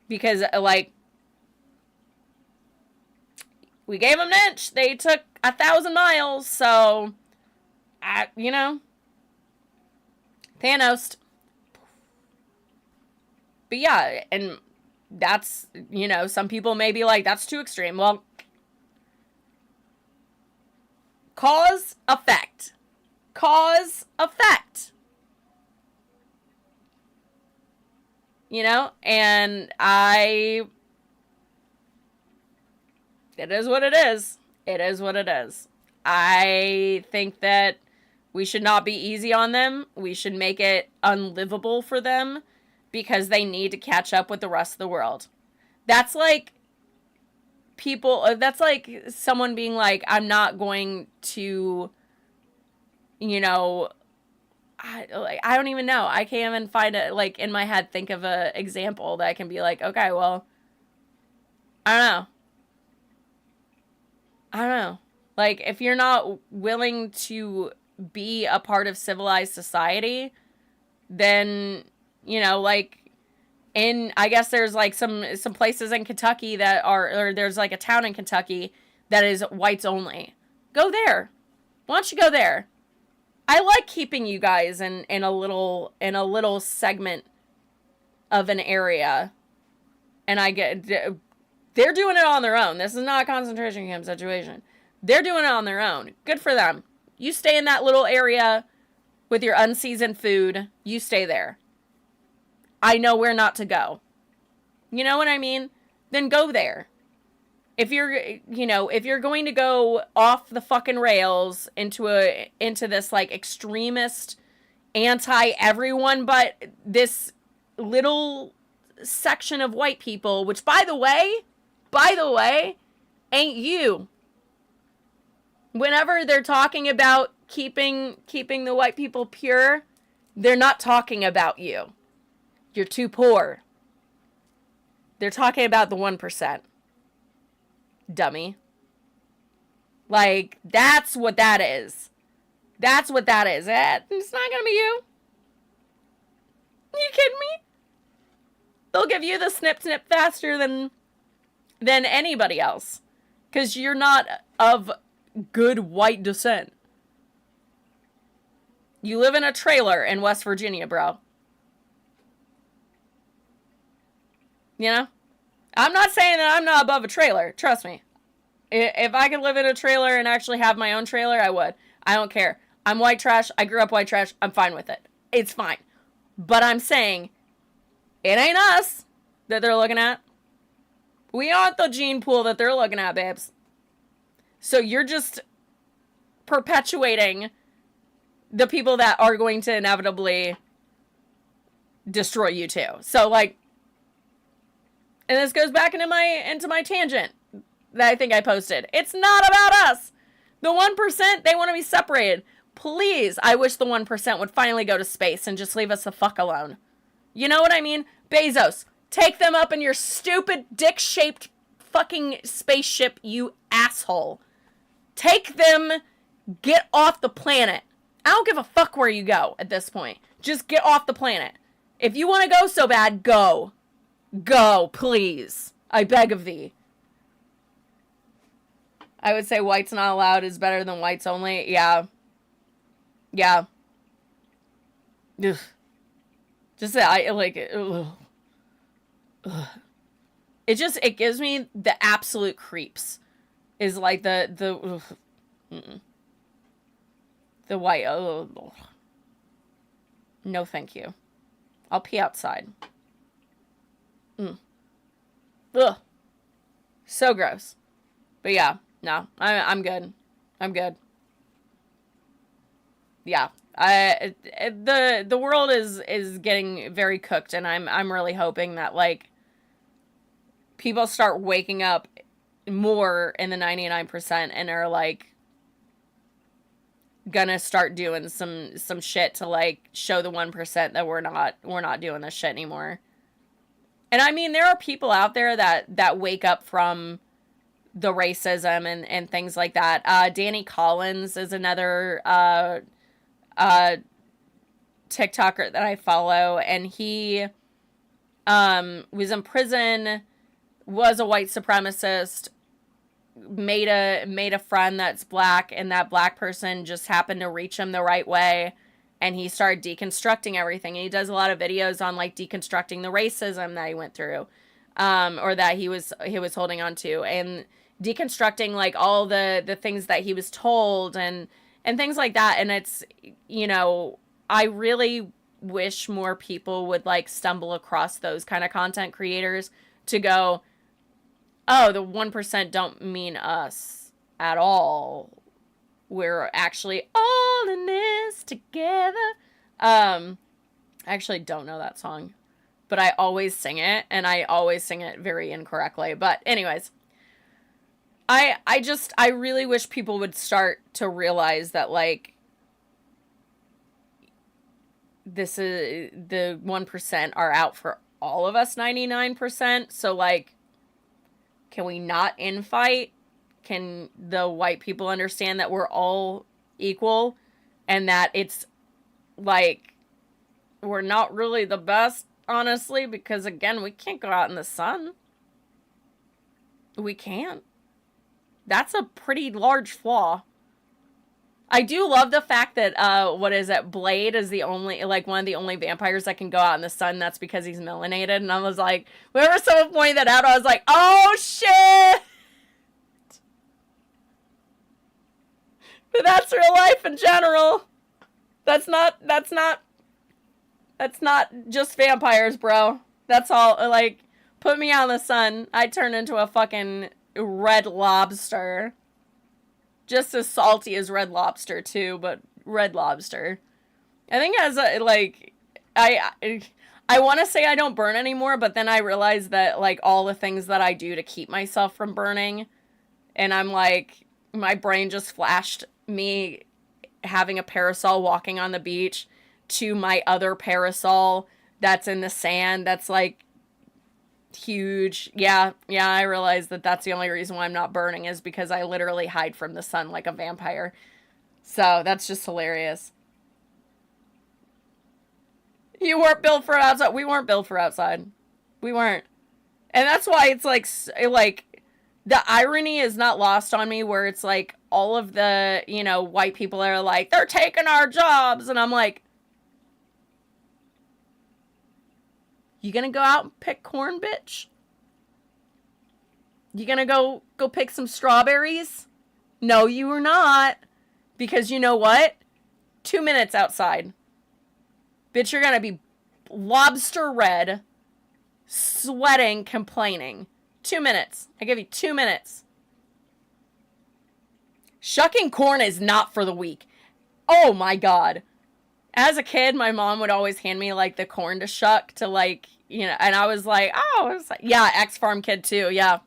Because, like, we gave them an inch. They took 1,000 miles. So, Thanos. But yeah, and that's, some people may be like, that's too extreme. Well, Cause, effect. Cause, effect. You know? And it is what it is. It is what it is. I think that we should not be easy on them. We should make it unlivable for them because they need to catch up with the rest of the world. That's like that's like someone being like, I'm not going to, you know, I don't even know. I can't even find it, like, in my head, think of a example that I can be like, okay, well, I don't know. Like, if you're not willing to be a part of civilized society, then, you know, like, I guess there's, like, some places in Kentucky that or there's, like, a town in Kentucky that is whites only. Go there. Why don't you go there? I like keeping you guys in a little segment of an area. And they're doing it on their own. This is not a concentration camp situation. They're doing it on their own. Good for them. You stay in that little area with your unseasoned food. You stay there. I know where not to go. You know what I mean? Then go there. If you're going to go off the fucking rails into this, like, extremist, anti-everyone but this little section of white people, which, by the way, ain't you. Whenever they're talking about keeping the white people pure, they're not talking about you. You're too poor. They're talking about the 1%. Dummy. Like, that's what that is. That's what that is. It's not gonna be you. You kidding me? They'll give you the snip faster than anybody else. Because you're not of good white descent. You live in a trailer in West Virginia, bro. You know? I'm not saying that I'm not above a trailer. Trust me. If I could live in a trailer and actually have my own trailer, I would. I don't care. I'm white trash. I grew up white trash. I'm fine with it. It's fine. But I'm saying, it ain't us that they're looking at. We aren't the gene pool that they're looking at, babes. So you're just perpetuating the people that are going to inevitably destroy you too. So, like, and this goes back into my tangent that I think I posted. It's not about us. The 1%, they want to be separated. Please, I wish the 1% would finally go to space and just leave us the fuck alone. You know what I mean? Bezos, take them up in your stupid dick-shaped fucking spaceship, you asshole. Take them, get off the planet. I don't give a fuck where you go at this point. Just get off the planet. If you want to go so bad, go. Go, please. I beg of thee. I would say whites not allowed is better than whites only. Yeah. Yeah. Ugh. Just, I, like, ugh. Ugh. It gives me the absolute creeps. Is like the white, oh. No thank you. I'll pee outside. Ugh. So gross. But yeah, no, I'm good. I'm good. Yeah. The world is getting very cooked, and I'm really hoping that, like, people start waking up more in the 99% and are, like, gonna start doing some shit to, like, show the 1% that we're not doing this shit anymore. And I mean, there are people out there that wake up from the racism and things like that. Danny Collins is another TikToker that I follow, and he was in prison, was a white supremacist, made a friend that's black, and that black person just happened to reach him the right way, and he started deconstructing everything. And he does a lot of videos on, like, deconstructing the racism that he went through, or that he was holding on to. And deconstructing like all the things that he was told and things like that. And it's, you know, I really wish more people would like stumble across those kind of content creators to go, oh, the 1% don't mean us at all. We're actually all in this together. I actually don't know that song, but I always sing it, and I always sing it very incorrectly. But anyways, I really wish people would start to realize that, like, this is, the 1% are out for all of us 99%. So, like, can we not infight? Can the white people understand that we're all equal and that it's, like, we're not really the best, honestly, because, again, we can't go out in the sun. We can't. That's a pretty large flaw. I do love the fact that, what is it, Blade is the only, like, one of the only vampires that can go out in the sun. That's because he's melanated. And I was like, whenever someone pointed that out, I was like, oh, shit! But that's real life in general. That's not just vampires, bro. That's all, like, put me out in the sun, I'd turn into a fucking red lobster. Just as salty as Red Lobster, too, but Red Lobster. I think as a, like, I want to say I don't burn anymore, but then I realize that, like, all the things that I do to keep myself from burning, and I'm like, my brain just flashed me having a parasol walking on the beach to my other parasol that's in the sand that's, like, huge. Yeah, I realized that that's the only reason why I'm not burning is because I literally hide from the sun like a vampire. So that's just hilarious. You weren't built for outside. We weren't built for outside. We weren't. And that's why it's like the irony is not lost on me, where it's like all of the, you know, white people are like, they're taking our jobs, and I'm like, you gonna go out and pick corn, bitch? You gonna go pick some strawberries? No, you are not. Because you know what? 2 minutes outside. Bitch, you're gonna be lobster red, sweating, complaining. 2 minutes. I give you 2 minutes. Shucking corn is not for the weak. Oh my god. As a kid, my mom would always hand me, like, the corn to shuck to, like, you know, and I was like, oh, it was like, yeah, ex-farm kid too, yeah.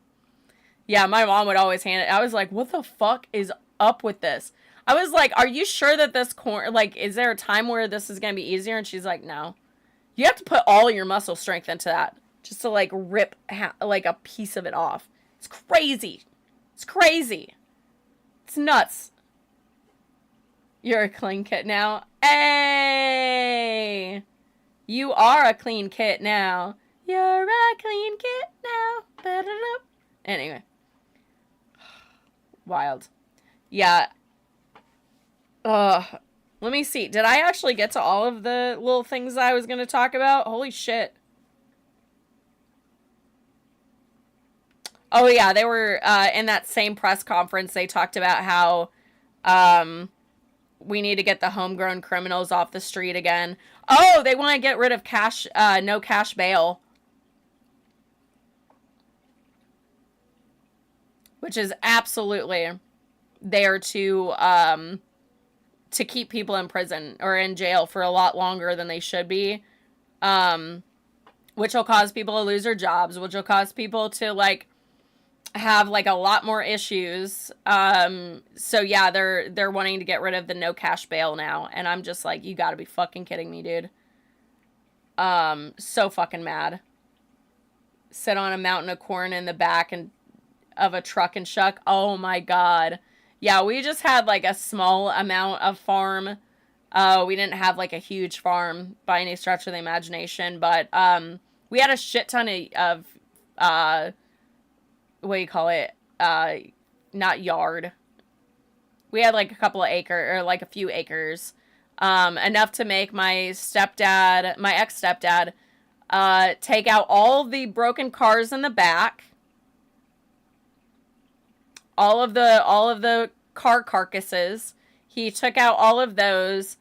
Yeah, my mom would always hand it. I was like, what the fuck is up with this? I was like, are you sure that this corn, like, is there a time where this is going to be easier? And she's like, no. You have to put all your muscle strength into that just to, like, rip, like, a piece of it off. It's crazy. It's crazy. It's nuts. You're a clean kit now. Hey! You are a clean kit now. You're a clean kit now. Ba-da-da. Anyway. Wild. Yeah. Let me see. Did I actually get to all of the little things I was going to talk about? Holy shit. Oh, yeah. They were, in that same press conference, they talked about how, we need to get the homegrown criminals off the street again. Oh, they want to get rid of no cash bail. Which is absolutely there to keep people in prison or in jail for a lot longer than they should be. Which will cause people to lose their jobs, which will cause people to, like, have, like, a lot more issues. So yeah, they're wanting to get rid of the no cash bail now, and I'm just like, you gotta be fucking kidding me, dude. So fucking mad. Sit on a mountain of corn in the back of a truck and shuck. Oh my god. Yeah, we just had, like, a small amount of farm. We didn't have, like, a huge farm by any stretch of the imagination, but we had a shit ton of what do you call it? Not yard. We had, like, a couple of acres, or, like, a few acres. Enough to make my ex-stepdad, take out all the broken cars in the back. all of the car carcasses. He took out all of those.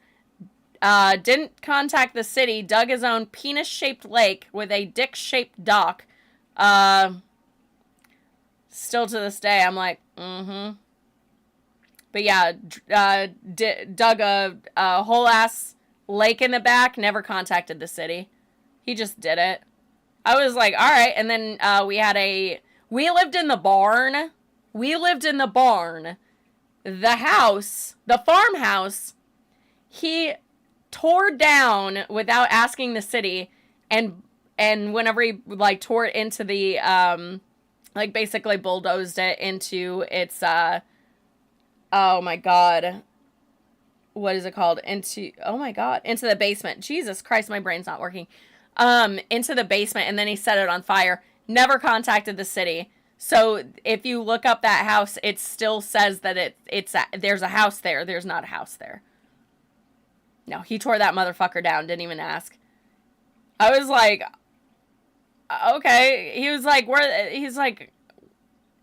Didn't contact the city. Dug his own penis-shaped lake with a dick-shaped dock. Still to this day, I'm like, mm-hmm. But yeah, dug a whole ass lake in the back. Never contacted the city. He just did it. I was like, all right. And then we lived in the barn. The house, the farmhouse, he tore down without asking the city, and whenever he like tore it into the like basically bulldozed it into its oh my god, what is it called, into the basement. Jesus Christ, my brain's not working. Into the basement, and then he set it on fire. Never contacted the city. So if you look up that house, it still says that there's a house there. There's not a house there. No, he tore that motherfucker down. Didn't even ask. I was like, okay. He was like, where? He's like,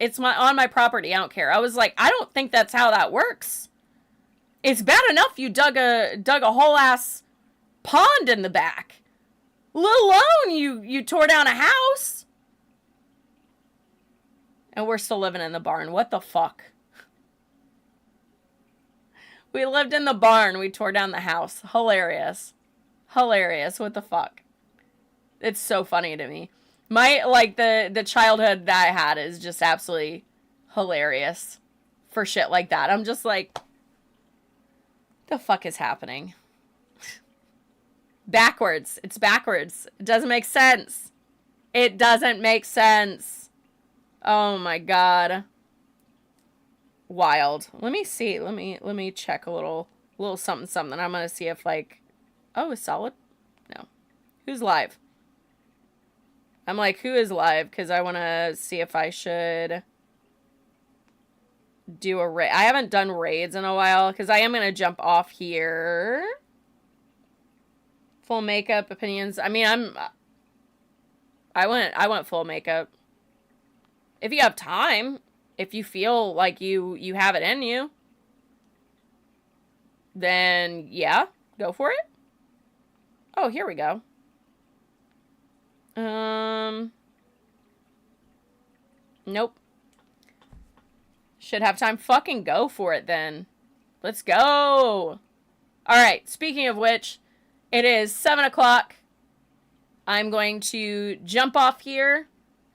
it's on my property. I don't care. I was like, I don't think that's how that works. It's bad enough you dug a whole ass pond in the back, let alone you tore down a house. And we're still living in the barn. What the fuck? We lived in the barn. We tore down the house. Hilarious. What the fuck? It's so funny to me. My, like, the childhood that I had is just absolutely hilarious for shit like that. I'm just like, the fuck is happening? Backwards. It's backwards. It doesn't make sense. It doesn't make sense. Oh my god. Wild. Let me see. Let me check a little something. I'm gonna see if like, oh, it's solid. No. Who's live? I'm like, who is live? Because I want to see if I should do a raid. I haven't done raids in a while because I am gonna jump off here. Full makeup opinions. I mean, I went full makeup. If you have time, if you feel like you have it in you, then yeah, go for it. Oh, here we go. Nope. Should have time. Fucking go for it then. Let's go. Alright, speaking of which, it is 7 o'clock. I'm going to jump off here.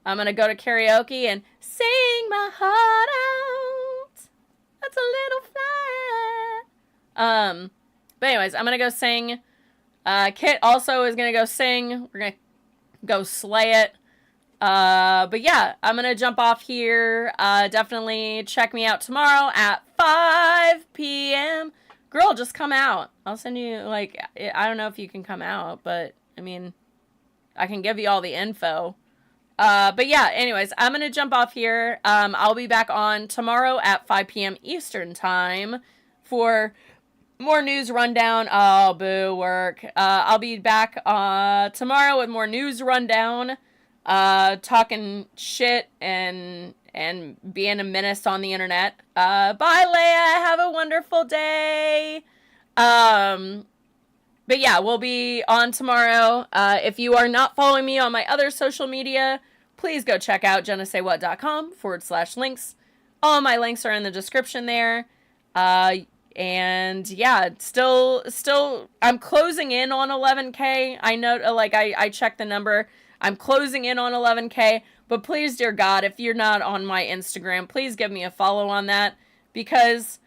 I'm going to go to karaoke and sing my heart out. That's a little flat. But anyways, I'm going to go sing. Kit also is going to go sing. We're going to go slay it. But yeah, I'm going to jump off here. Definitely check me out tomorrow at 5 p.m. Girl, just come out. I'll send you, like, I don't know if you can come out, but, I mean, I can give you all the info. But yeah, anyways, I'm going to jump off here. I'll be back on tomorrow at 5 p.m. Eastern time for more news rundown. Oh, boo, work. I'll be back tomorrow with more news rundown, talking shit and being a menace on the internet. Bye, Leia. Have a wonderful day. But yeah, we'll be on tomorrow. If you are not following me on my other social media, please go check out jennasaywhat.com/links. All my links are in the description there. And yeah, still, I'm closing in on 11K. I know, like, I checked the number. I'm closing in on 11K. But please, dear God, if you're not on my Instagram, please give me a follow on that. Because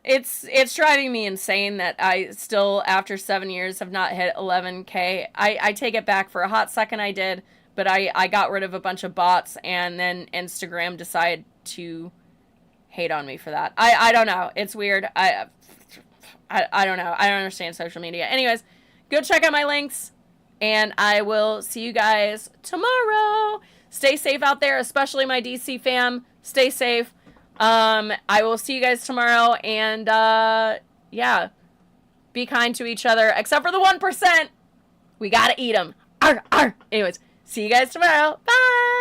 it's driving me insane that I still, after 7 years, have not hit 11K. I take it back. For a hot second I did. But I got rid of a bunch of bots, and then Instagram decided to hate on me for that. I don't know. It's weird. I don't know. I don't understand social media. Anyways, go check out my links, and I will see you guys tomorrow. Stay safe out there, especially my DC fam. Stay safe. I will see you guys tomorrow, and yeah, be kind to each other, except for the 1%. We gotta eat them. Arr, arr. Anyways, see you guys tomorrow. Bye!